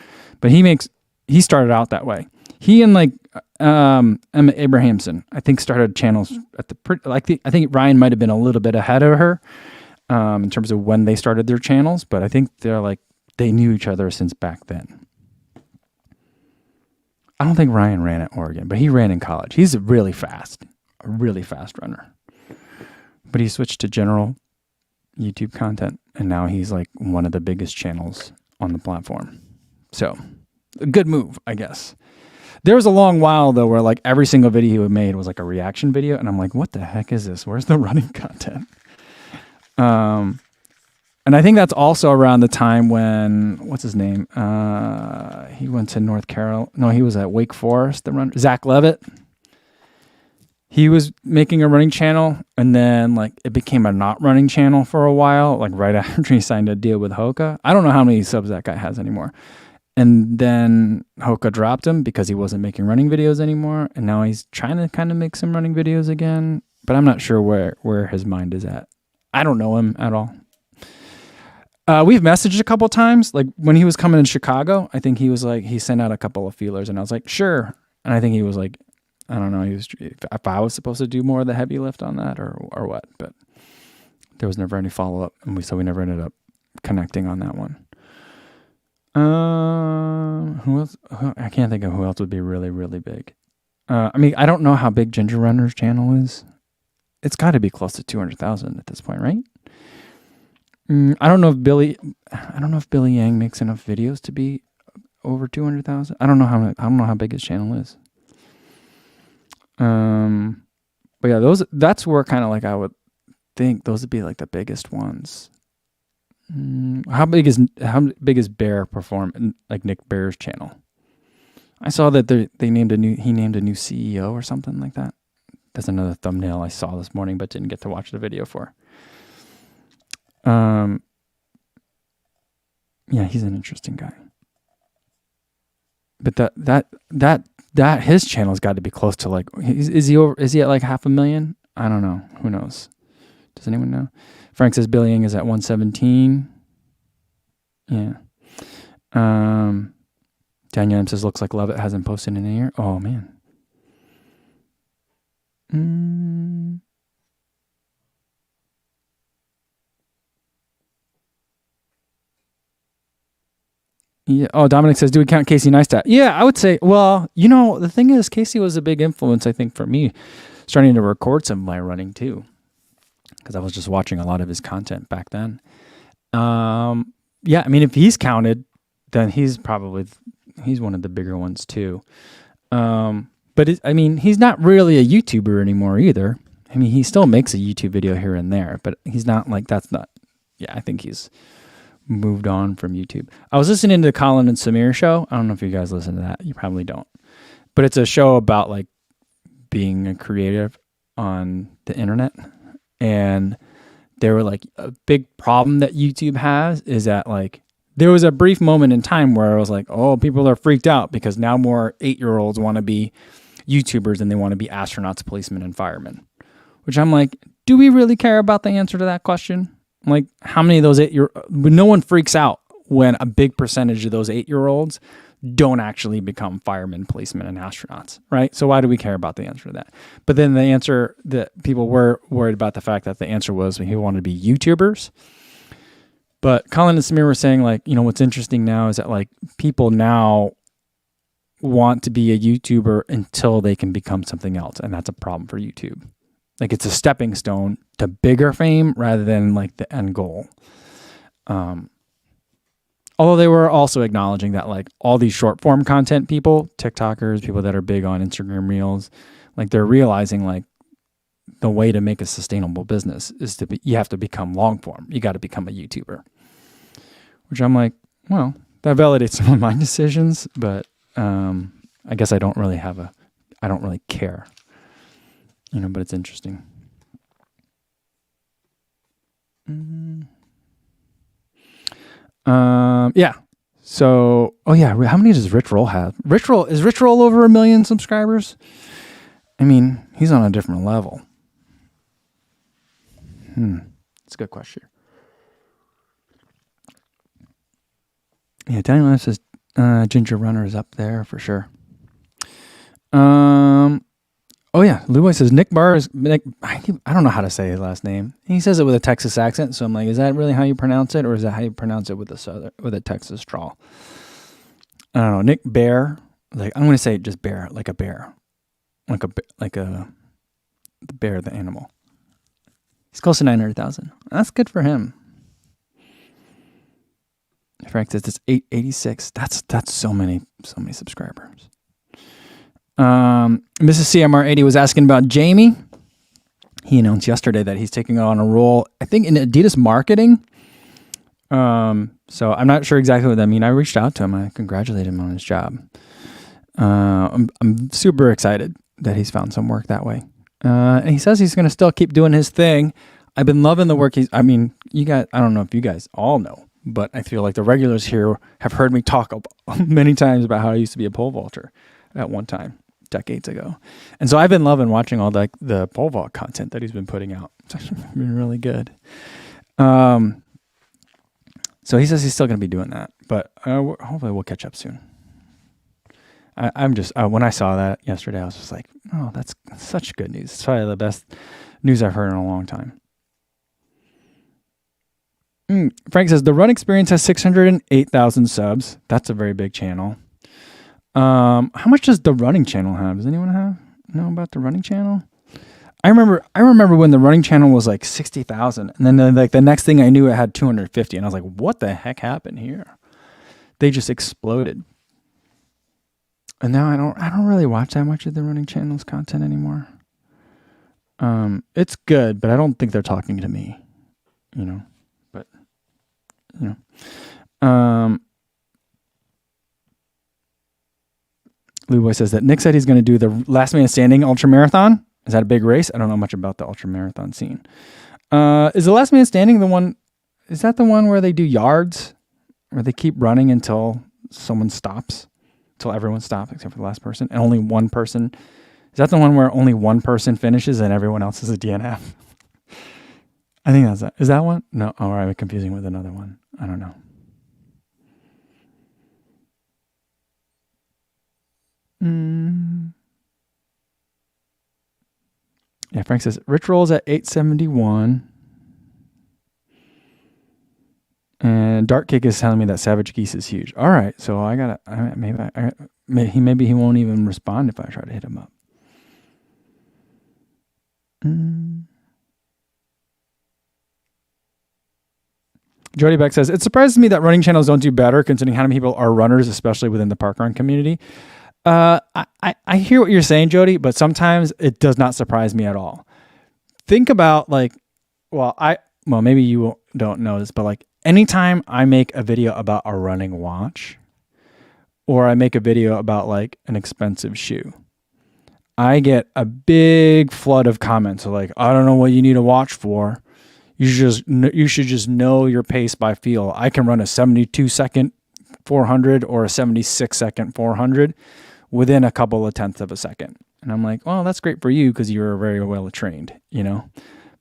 but he started out that way. He and like Emma Abrahamson, I think, started channels at I think Ryan might have been a little bit ahead of her in terms of when they started their channels, but I think they knew each other since back then. I don't think Ryan ran at Oregon, but he ran in college. He's a really fast runner. But he switched to general YouTube content and now he's like one of the biggest channels on the platform. So a good move, I guess. There was a long while though where like every single video he made was like a reaction video, and I'm like, what the heck is this? Where's the running content? And I think that's also around the time when, what's his name? He went to North Carolina. No, he was at Wake Forest. Zach Levitt. He was making a running channel, and then like it became a not running channel for a while, like right after he signed a deal with Hoka. I don't know how many subs that guy has anymore. And then Hoka dropped him because he wasn't making running videos anymore. And now he's trying to kind of make some running videos again, but I'm not sure where his mind is at. I don't know him at all. We've messaged a couple times, like when he was coming in Chicago. I think he was like, he sent out a couple of feelers, and I was like, sure. And I think he was like, I don't know, if I was supposed to do more of the heavy lift on that or what, but there was never any follow up, and so we never ended up connecting on that one. Who else? I can't think of who else would be really, really big. I mean, I don't know how big Ginger Runner's channel is. It's got to be close to 200,000 at this point, right? I don't know if Billy Yang makes enough videos to be over 200,000. I don't know how big his channel is. But yeah, that's where kind of like I would think those would be like the biggest ones. How big is Bear perform, like Nick Bear's channel? I saw that he named a new CEO or something like that. That's another thumbnail I saw this morning, but didn't get to watch the video for. Yeah, he's an interesting guy. But that his channel's got to be close to like, is he at like 500,000? I don't know. Who knows? Does anyone know? Frank says Billy Yang is at 117. Yeah. Daniel M says looks like Levitt hasn't posted in a year. Oh man. Yeah. Oh, Dominic says, do we count Casey Neistat? Yeah, I would say, well, the thing is, Casey was a big influence, I think, for me starting to record some of my running too, because I was just watching a lot of his content back then. Yeah, I mean, if he's counted, then he's one of the bigger ones too. But he's not really a YouTuber anymore either. I mean, he still makes a YouTube video here and there, but he's not like, I think he's moved on from YouTube. I was listening to the Colin and Samir show. I don't know if you guys listen to that. You probably don't. But it's a show about like being a creative on the internet. And they were like, a big problem that YouTube has is that like, there was a brief moment in time where I was like, oh, people are freaked out because now more 8-year-olds want to be YouTubers and they want to be astronauts, policemen, and firemen. Which I'm like, do we really care about the answer to that question? Like, how many of those 8-year-olds, no one freaks out when a big percentage of those 8-year-olds don't actually become firemen, policemen, and astronauts, right? So why do we care about the answer to that? But then the answer that people were worried about the fact that the answer was he wanted to be YouTubers. But Colin and Samir were saying like, what's interesting now is that like people now want to be a YouTuber until they can become something else. And that's a problem for YouTube. Like it's a stepping stone to bigger fame rather than like the end goal. Although they were also acknowledging that like all these short form content people, TikTokers, people that are big on Instagram Reels, like they're realizing like the way to make a sustainable business is you have to become long form. You got to become a YouTuber, which I'm like, well, that validates some of my decisions, but I guess I don't really care. But it's interesting. Yeah. So, how many does Rich Roll have? Is Rich Roll over 1 million subscribers? I mean, he's on a different level. It's a good question. Yeah, Daniel F says Ginger Runner is up there for sure. Oh yeah, Leroy says Nick Barr is Nick. I don't know how to say his last name. He says it with a Texas accent, so I'm like, is that really how you pronounce it, or is that how you pronounce it with a Texas drawl? I don't know. Nick Bear, like I'm going to say just bear, like a bear, the bear, the animal. He's close to 900,000. That's good for him. Frank says it's 886. That's so many subscribers. Mrs. CMR80 was asking about Jamie. He announced yesterday that he's taking on a role, I think, in Adidas marketing. So I'm not sure exactly what that means. I reached out to him. I congratulated him on his job. I'm super excited that he's found some work that way. And he says he's going to still keep doing his thing. I've been loving the work I don't know if you guys all know, but I feel like the regulars here have heard me talk many times about how I used to be a pole vaulter at one time, decades ago. And so I've been loving watching all the pole vault content that he's been putting out. It's been really good. So he says he's still going to be doing that, but hopefully we'll catch up soon. I'm just, when I saw that yesterday, I was just like, oh, that's such good news. It's probably the best news I've heard in a long time. Frank says, the Run Experience has 608,000 subs. That's a very big channel. How much does the Running Channel have? Does anyone know about the Running Channel? I remember when the Running Channel was like 60,000, and then the next thing I knew, it had 250, and I was like, what the heck happened here? They just exploded. And now I don't really watch that much of the Running Channel's content anymore. It's good, but I don't think they're talking to me, but Lou Boy says that Nick said he's going to do the Last Man Standing ultra marathon. Is that a big race? I don't know much about the ultra marathon scene. Is the Last Man Standing the one? Is that the one where they do yards, where they keep running until someone stops, until everyone stops except for the last person, and only one person? Is that the one where only one person finishes and everyone else is a DNF? I think that's that. Is that one? No. Oh, I'm confusing with another one. I don't know. Yeah, Frank says Rich Roll's at 871. And Dark Kick is telling me that Savage Geese is huge. All right, so I gotta maybe he won't even respond if I try to hit him up. Jody Beck says, it surprises me that running channels don't do better considering how many people are runners, especially within the parkrun community. I hear what you're saying, Jody, but sometimes it does not surprise me at all. Think about maybe you don't know this, but like anytime I make a video about a running watch or I make a video about like an expensive shoe, I get a big flood of comments of like, I don't know what you need a watch for. You should just know your pace by feel. I can run a 72-second 400 or a 76-second 400 within a couple of tenths of a second. And I'm like, well, that's great for you because you're very well trained,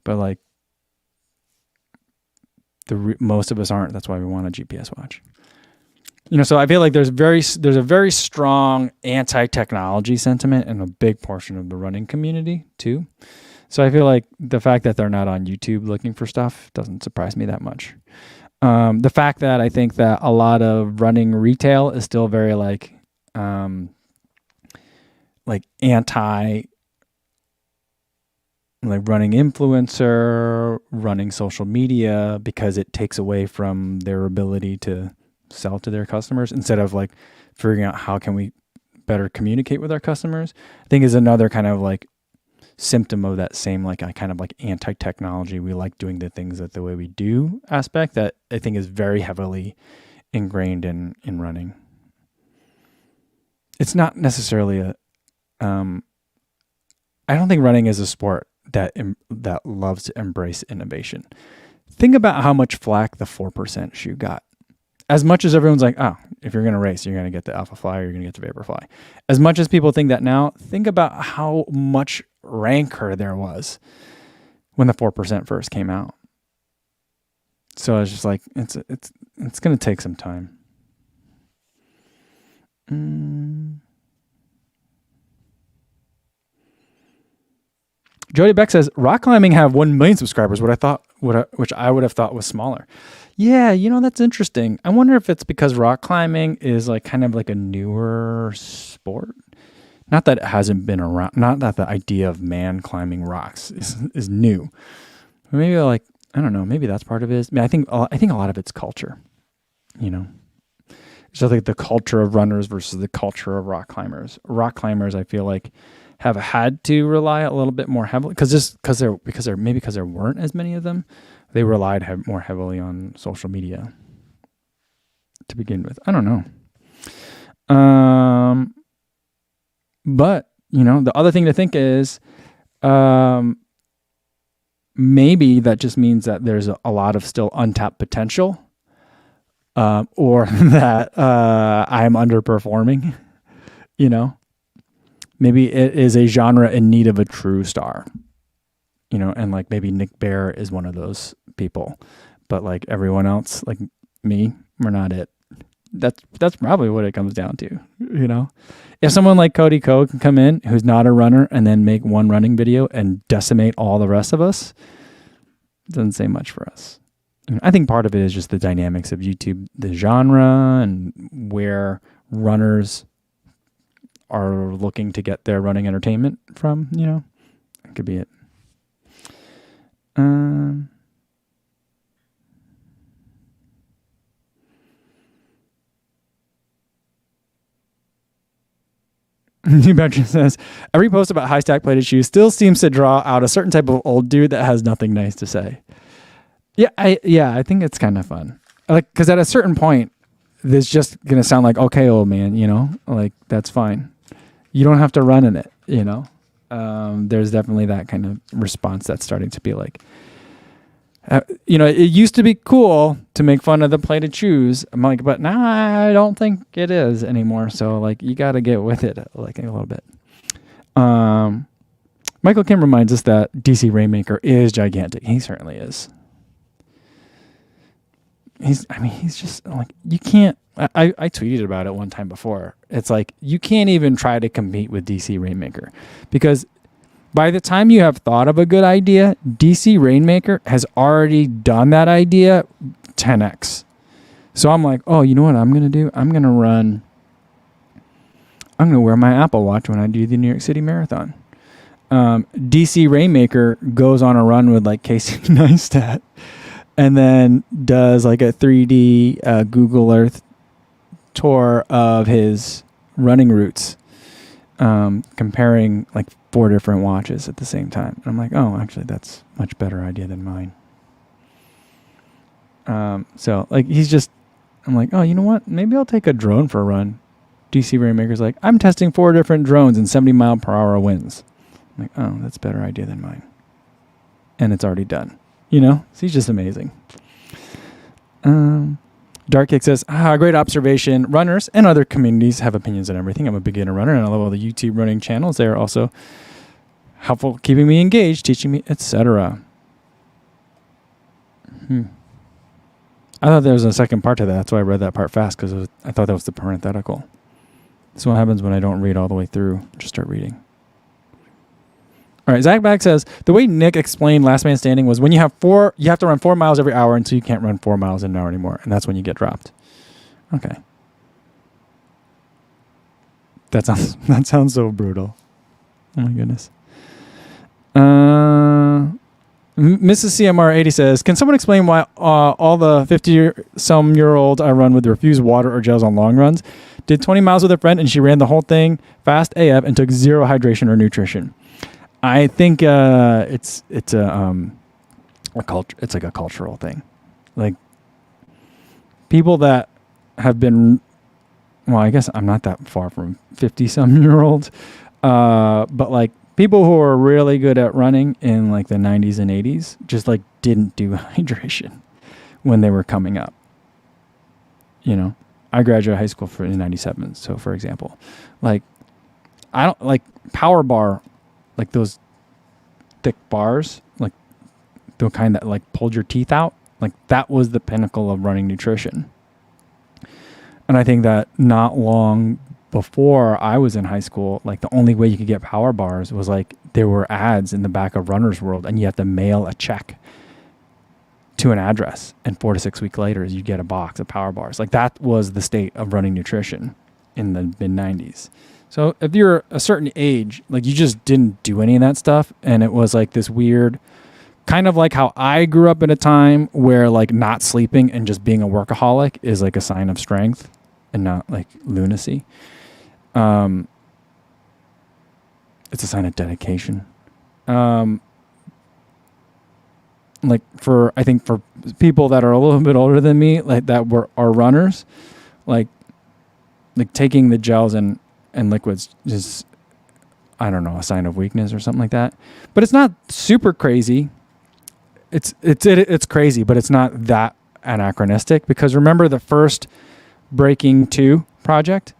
But like, most of us aren't. That's why we want a GPS watch. So I feel like there's a very strong anti-technology sentiment in a big portion of the running community too. So I feel like the fact that they're not on YouTube looking for stuff doesn't surprise me that much. The fact that I think that a lot of running retail is still very like anti, like running influencer, running social media, because it takes away from their ability to sell to their customers instead of like figuring out how can we better communicate with our customers, I think is another kind of like symptom of that same like kind of like anti-technology, we like doing the things that the way we do aspect that I think is very heavily ingrained in running. It's not necessarily I don't think running is a sport that loves to embrace innovation. Think about how much flack the 4% shoe got. As much as everyone's like, oh, if you're going to race, you're going to get the Alpha Fly or you're going to get the Vaporfly. As much as people think that now, think about how much rancor there was when the 4% first came out. So it's just like, it's going to take some time. Jody Beck says, rock climbing have 1 million subscribers, which I would have thought was smaller. Yeah, that's interesting. I wonder if it's because rock climbing is like kind of like a newer sport. Not that it hasn't been around, not that the idea of man climbing rocks is new. Maybe like, I don't know, maybe that's part of it. I think a lot of it's culture, So like the culture of runners versus the culture of rock climbers. Rock climbers, I feel like, have had to rely a little bit more heavily because there weren't as many of them. They relied more heavily on social media to begin with. I don't know. But the other thing to think is, maybe that just means that there's a lot of still untapped potential, or that I'm underperforming. Maybe it is a genre in need of a true star. And like maybe Nick Bear is one of those people, but like everyone else, like me, we're not it. That's probably what it comes down to. If someone like Cody Ko can come in who's not a runner and then make one running video and decimate all the rest of us, it doesn't say much for us. I think part of it is just the dynamics of YouTube, the genre, and where runners are looking to get their running entertainment from. That could be it. New Benjamin says, every post about high stack plated shoes still seems to draw out a certain type of old dude that has nothing nice to say. I think it's kind of fun. Like, because at a certain point, this just going to sound like, okay, old man, like that's fine. You don't have to run in it, There's definitely that kind of response that's starting to be like, it used to be cool to make fun of the plated shoes. I'm like, but now I don't think it is anymore. So like, you got to get with it like a little bit. Michael Kim reminds us that DC Rainmaker is gigantic. He certainly is. He's just like, you can't, I tweeted about it one time before. It's like, you can't even try to compete with DC Rainmaker because by the time you have thought of a good idea, DC Rainmaker has already done that idea 10x. So I'm like, oh, you know what I'm going to do? I'm going to wear my Apple Watch when I do the New York City Marathon. DC Rainmaker goes on a run with like Casey Neistat and then does like a 3D Google Earth tour of his running routes, comparing like 4 different watches at the same time. And I'm like, oh, actually, that's a much better idea than mine. So like I'm like, oh, you know what? Maybe I'll take a drone for a run. DC Rainmaker's like, I'm testing 4 different drones and 70-mile-per-hour winds. I'm like, oh, that's a better idea than mine. And it's already done. So he's just amazing. Dark Kick says, great observation. Runners and other communities have opinions on everything. I'm a beginner runner and I love all the YouTube running channels. They are also helpful keeping me engaged, teaching me, etc. I thought there was a second part to that. That's why I read that part fast because I thought that was the parenthetical. That's what happens when I don't read all the way through. Just start reading. All right, Zach Back says, the way Nick explained Last Man Standing was when you have to run 4 miles every hour until you can't run 4 miles in an hour anymore, and that's when you get dropped. Okay. That sounds so brutal. Oh my goodness. Mrs. CMR80 says, can someone explain why all the 50-some-year-olds I run with refuse water or gels on long runs? Did 20 miles with a friend, and she ran the whole thing fast AF and took zero hydration or nutrition. I think it's a culture. It's like a cultural thing. Like people that have been, well, I guess I'm not that far from 50-some-year-olds, but like people who are really good at running in like the 90s and 80s just like didn't do hydration when they were coming up. I graduated high school in 97. So for example, like I don't like Power Bar. Like those thick bars, like the kind that like pulled your teeth out, like that was the pinnacle of running nutrition. And I think that not long before I was in high school, like the only way you could get Power Bars was like there were ads in the back of Runner's World and you have to mail a check to an address, and 4 to 6 weeks later you'd get a box of Power Bars. Like that was the state of running nutrition in the mid-90s. So if you're a certain age, like you just didn't do any of that stuff. And it was like this weird, kind of like how I grew up in a time where like not sleeping and just being a workaholic is like a sign of strength. and not like lunacy. It's a sign of dedication. Like I think for people that are a little bit older than me, like that are runners, like taking the gels and liquids is, I don't know, a sign of weakness or something like that. But it's not super crazy. It's crazy, but it's not that anachronistic, because remember the first Breaking 2 project?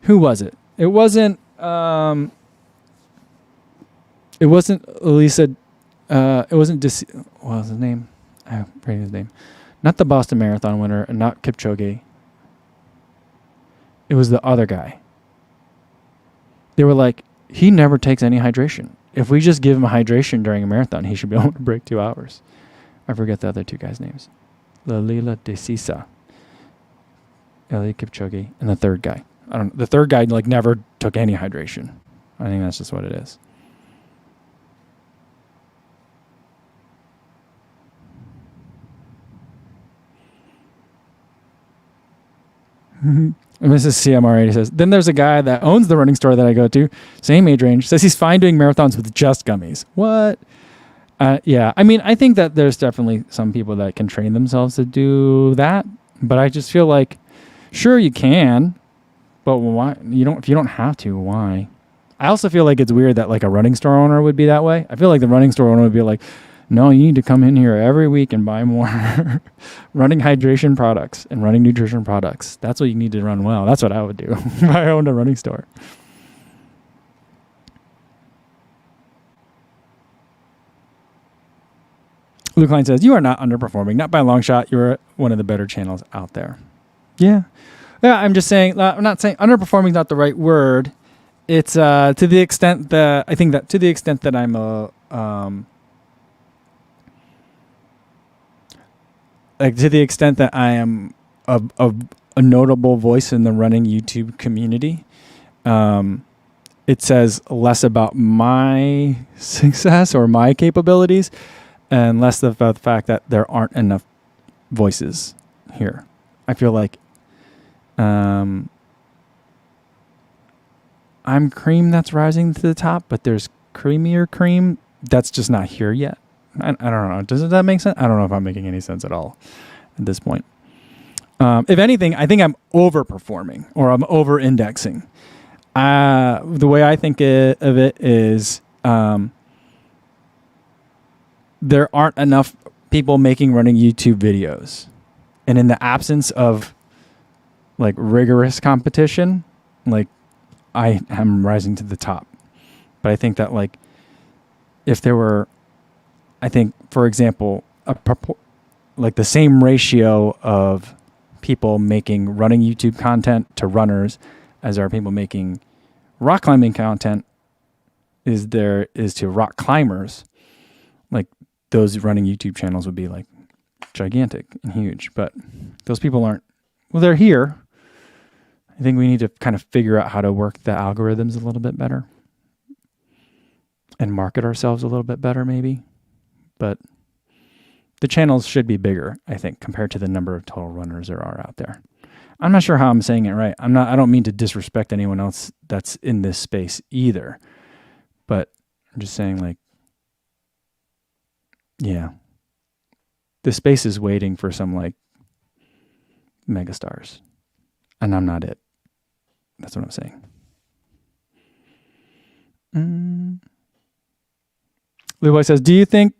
Who was it? It wasn't Elisa, it wasn't what was his name? I forget his name. Not the Boston Marathon winner, and not Kipchoge. It was the other guy. They were like, he never takes any hydration. If we just give him a hydration during a marathon, he should be able to break 2 hours. I forget the other 2 guys' names. Lalila Desisa, Eliud Kipchoge, and the third guy. The third guy like never took any hydration. I think that's just what it is. And Mrs. CMR80 says, then there's a guy that owns the running store that I go to, same age range, says he's fine doing marathons with just gummies. What? Yeah, I mean, I think that there's definitely some people that can train themselves to do that, but I just feel like, sure, you can, but why? If you don't have to, why? I also feel like it's weird that like a running store owner would be that way. I feel like the running store owner would be like, no, you need to come in here every week and buy more running hydration products and running nutrition products. That's what you need to run well. That's what I would do if I owned a running store. Luke Klein says, you are not underperforming. Not by a long shot. You're one of the better channels out there. Yeah. Yeah, I'm just saying, I'm not saying underperforming is not the right word. It's to the extent that I'm to the extent that I am a notable voice in the running YouTube community, it says less about my success or my capabilities and less about the fact that there aren't enough voices here. I feel like I'm cream that's rising to the top, but there's creamier cream that's just not here yet. I don't know. Does that make sense? I don't know if I'm making any sense at all at this point. If anything, I think I'm overperforming or I'm over-indexing. The way I think of it is there aren't enough people making running YouTube videos. And in the absence of like rigorous competition, like I am rising to the top. But I think that like if there were, I think, for example, like the same ratio of people making running YouTube content to runners as are people making rock climbing content is to rock climbers, like those running YouTube channels would be like gigantic and huge. But those people aren't, well, they're here. I think we need to kind of figure out how to work the algorithms a little bit better and market ourselves a little bit better maybe. But the channels should be bigger, I think, compared to the number of total runners there are out there. I'm not sure how I'm saying it right. I don't mean to disrespect anyone else that's in this space either. But I'm just saying, like, yeah. The space is waiting for some like megastars. And I'm not it. That's what I'm saying. Leroy says, do you think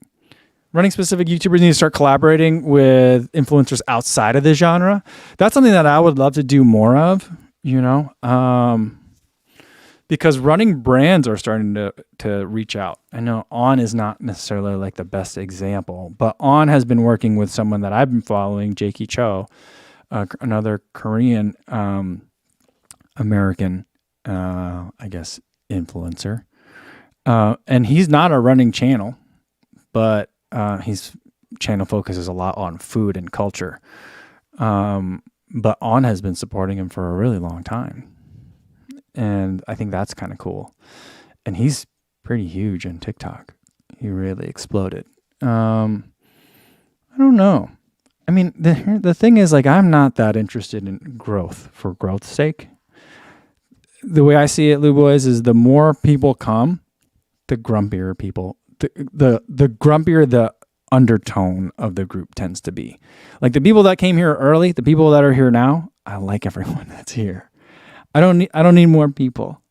running specific YouTubers need to start collaborating with influencers outside of the genre? That's something that I would love to do more of, because running brands are starting to reach out. I know On is not necessarily like the best example, but On has been working with someone that I've been following, Jakey Cho, another Korean American, I guess, influencer. And he's not a running channel, but his channel focuses a lot on food and culture. But On has been supporting him for a really long time. And I think that's kind of cool. And he's pretty huge on TikTok. He really exploded. I don't know. I mean, the thing is, like, I'm not that interested in growth for growth's sake. The way I see it, Lou Boys, is the more people come, the grumpier people, the grumpier the undertone of the group tends to be. Like the people that came here early, the people that are here now, I like everyone that's here. I don't need more people.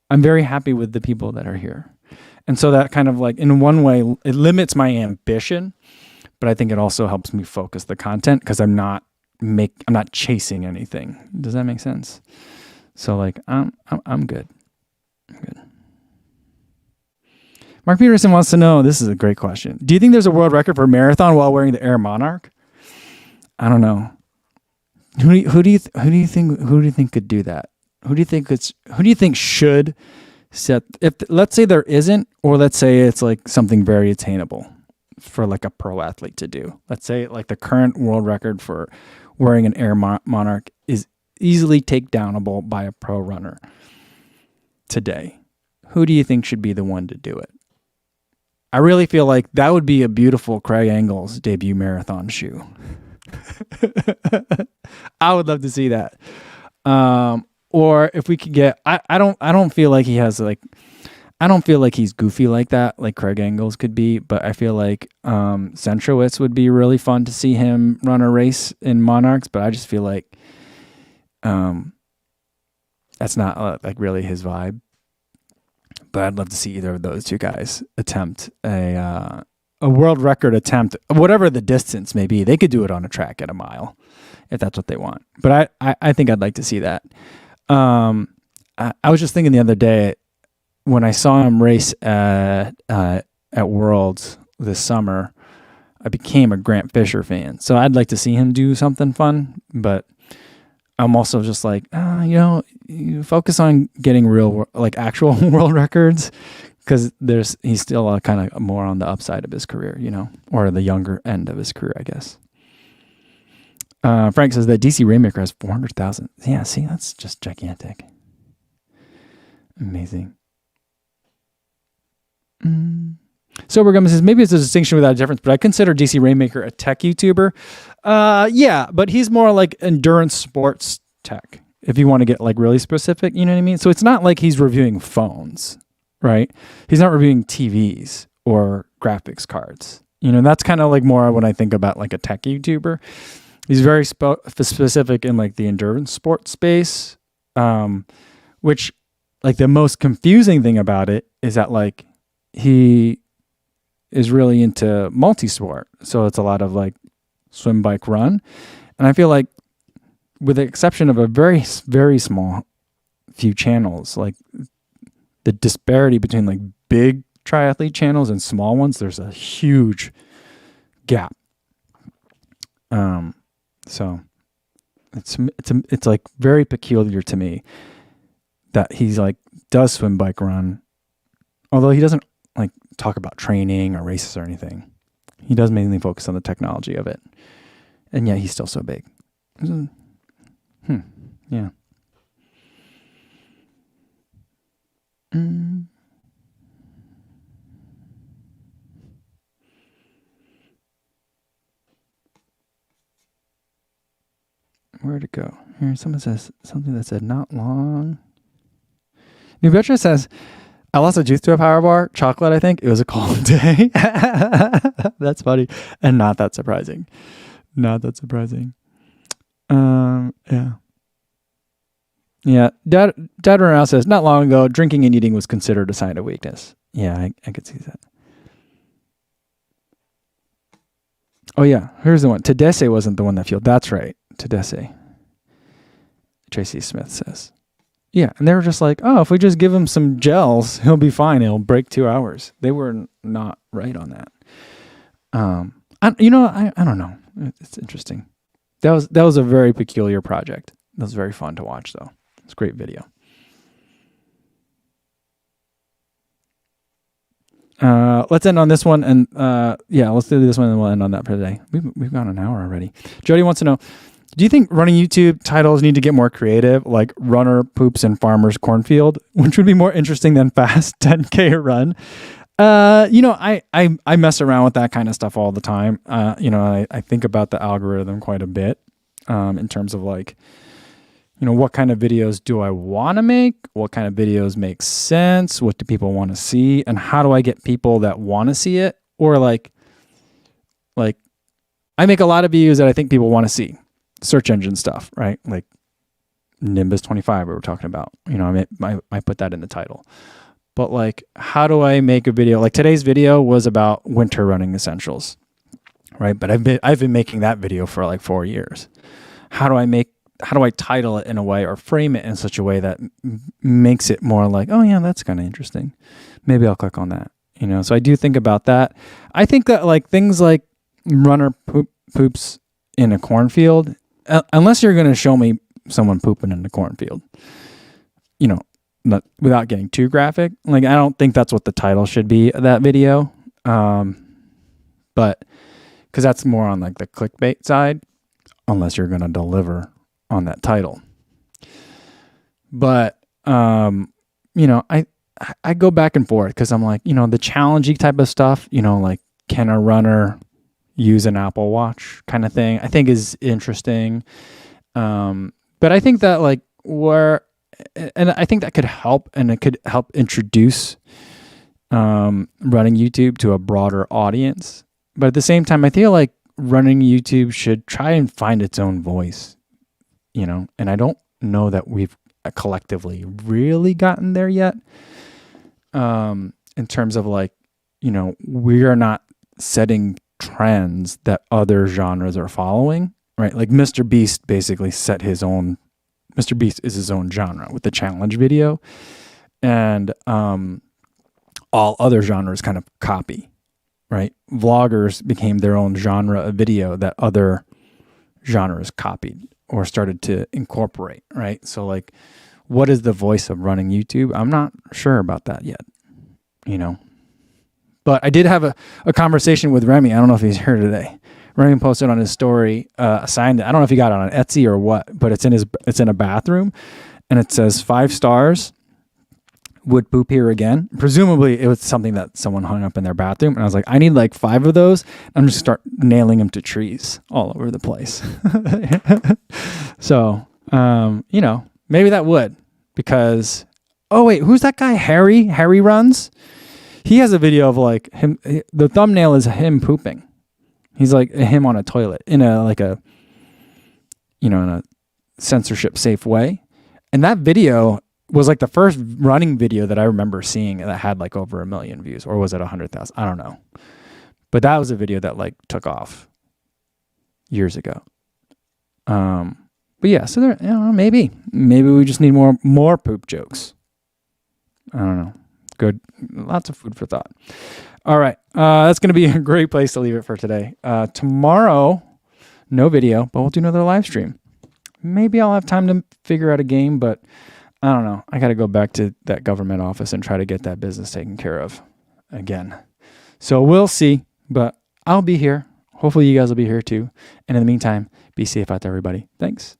I'm very happy with the people that are here. And so that kind of like, in one way, it limits my ambition, but I think it also helps me focus the content because I'm not chasing anything. Does that make sense? So like, I'm good. I'm good. Mark Peterson wants to know, this is a great question. Do you think there's a world record for marathon while wearing the Air Monarch? I don't know. Who do you think could do that? Who do you think should set, if let's say there isn't, or let's say it's like something very attainable for like a pro athlete to do. Let's say like the current world record for wearing an Air Monarch is easily takedownable by a pro runner today. Who do you think should be the one to do it? I really feel like that would be a beautiful Craig Engels debut marathon shoe. I would love to see that. Or if we could get, I don't feel like he has like, I don't feel like he's goofy like that, like Craig Engels could be, but I feel like Centrowitz would be really fun to see him run a race in Monarchs, but I just feel like that's not like really his vibe. But I'd love to see either of those two guys attempt a world record attempt, whatever the distance may be. They could do it on a track at a mile if that's what they want. But I think I'd like to see that. I was just thinking the other day when I saw him race at Worlds this summer, I became a Grant Fisher fan. So I'd like to see him do something fun, but I'm also just like, you focus on getting real, like actual world records, because he's still kind of more on the upside of his career, or the younger end of his career, I guess. Frank says that DC Rainmaker has 400,000. Yeah, see, that's just gigantic. Amazing. Sober Gum says, maybe it's a distinction without a difference, but I consider DC Rainmaker a tech YouTuber. Yeah, but he's more like endurance sports tech, if you want to get like really specific, you know what I mean? So it's not like he's reviewing phones, right? He's not reviewing TVs or graphics cards. That's kind of like more when I think about like a tech YouTuber. He's very specific in like the endurance sports space, which like the most confusing thing about it is that like he is really into multi-sport. So it's a lot of like swim, bike, run. And I feel like with the exception of a very, very small few channels, like the disparity between like big triathlete channels and small ones, there's a huge gap. So it's like very peculiar to me that he's like does swim, bike, run, although he doesn't like talk about training or races or anything. He does mainly focus on the technology of it, and yet he's still so big. Yeah. Where'd it go? Here, someone says something that said not long. New Betcha says, I lost a tooth to a power bar, chocolate, I think. It was a cold day. That's funny. And not that surprising. Yeah. Yeah. Dad Renal says, not long ago, drinking and eating was considered a sign of weakness. Yeah, I could see that. Oh, yeah. Here's the one. Tedesse wasn't the one that fueled. That's right. Tedesse. Tracy Smith says. Yeah. And they were just like, oh, if we just give him some gels, he'll be fine. He'll break 2 hours. They were not right on that. I don't know. It's interesting. That was a very peculiar project. That was very fun to watch, though. It's a great video. Let's end on this one, and let's do this one, and we'll end on that for today. We've gone an hour already. Jody wants to know: do you think running YouTube titles need to get more creative, like "Runner Poops in Farmer's Cornfield," which would be more interesting than "Fast 10K Run"? I mess around with that kind of stuff all the time. I think about the algorithm quite a bit, in terms of like, what kind of videos do I want to make? What kind of videos make sense? What do people want to see? And how do I get people that want to see it? Or like I make a lot of videos that I think people want to see. Search engine stuff, right? Like Nimbus 25 we were talking about. I put that in the title. But like, how do I make a video? Like today's video was about winter running essentials, right? But I've been making that video for like 4 years. How do I title it in a way or frame it in such a way that makes it more like, oh yeah, that's kind of interesting. Maybe I'll click on that. So I do think about that. I think that like things like runner poops in a cornfield, unless you're going to show me someone pooping in the cornfield, not without getting too graphic. Like, I don't think that's what the title should be of that video. But because that's more on like the clickbait side, unless you're going to deliver on that title. But, I go back and forth because I'm like, the challenging type of stuff, like can a runner use an Apple Watch kind of thing, I think is interesting. But I think that like and I think that could help, and it could help introduce running YouTube to a broader audience. But at the same time, I feel like running YouTube should try and find its own voice, and I don't know that we've collectively really gotten there yet. In terms of like, we are not setting trends that other genres are following, right? Like Mr. Beast basically set his own. Mr. Beast is his own genre with the challenge video, and all other genres kind of copy, right? Vloggers became their own genre of video that other genres copied or started to incorporate, right? So like, what is the voice of running YouTube? I'm not sure about that yet, But I did have a conversation with Remy. I don't know if he's here today. Remy posted on his story a sign that I don't know if he got it on Etsy or what, but it's in a bathroom, and it says 5 stars. Would poop here again. Presumably it was something that someone hung up in their bathroom, and I was like, I need like 5 of those. I'm just start nailing them to trees all over the place. So maybe that would, because wait, who's that guy? Harry Runs. He has a video of like him. The thumbnail is him pooping. He's like him on a toilet in a censorship safe way. And that video was like the first running video that I remember seeing that had like over 1 million views, or was it 100,000? I don't know. But that was a video that like took off years ago. But yeah, so there, maybe we just need more poop jokes. I don't know. Good. Lots of food for thought. All right. That's going to be a great place to leave it for today. Tomorrow, no video, but we'll do another live stream. Maybe I'll have time to figure out a game, but I don't know. I got to go back to that government office and try to get that business taken care of again. So we'll see, but I'll be here. Hopefully you guys will be here too. And in the meantime, be safe out there, everybody. Thanks.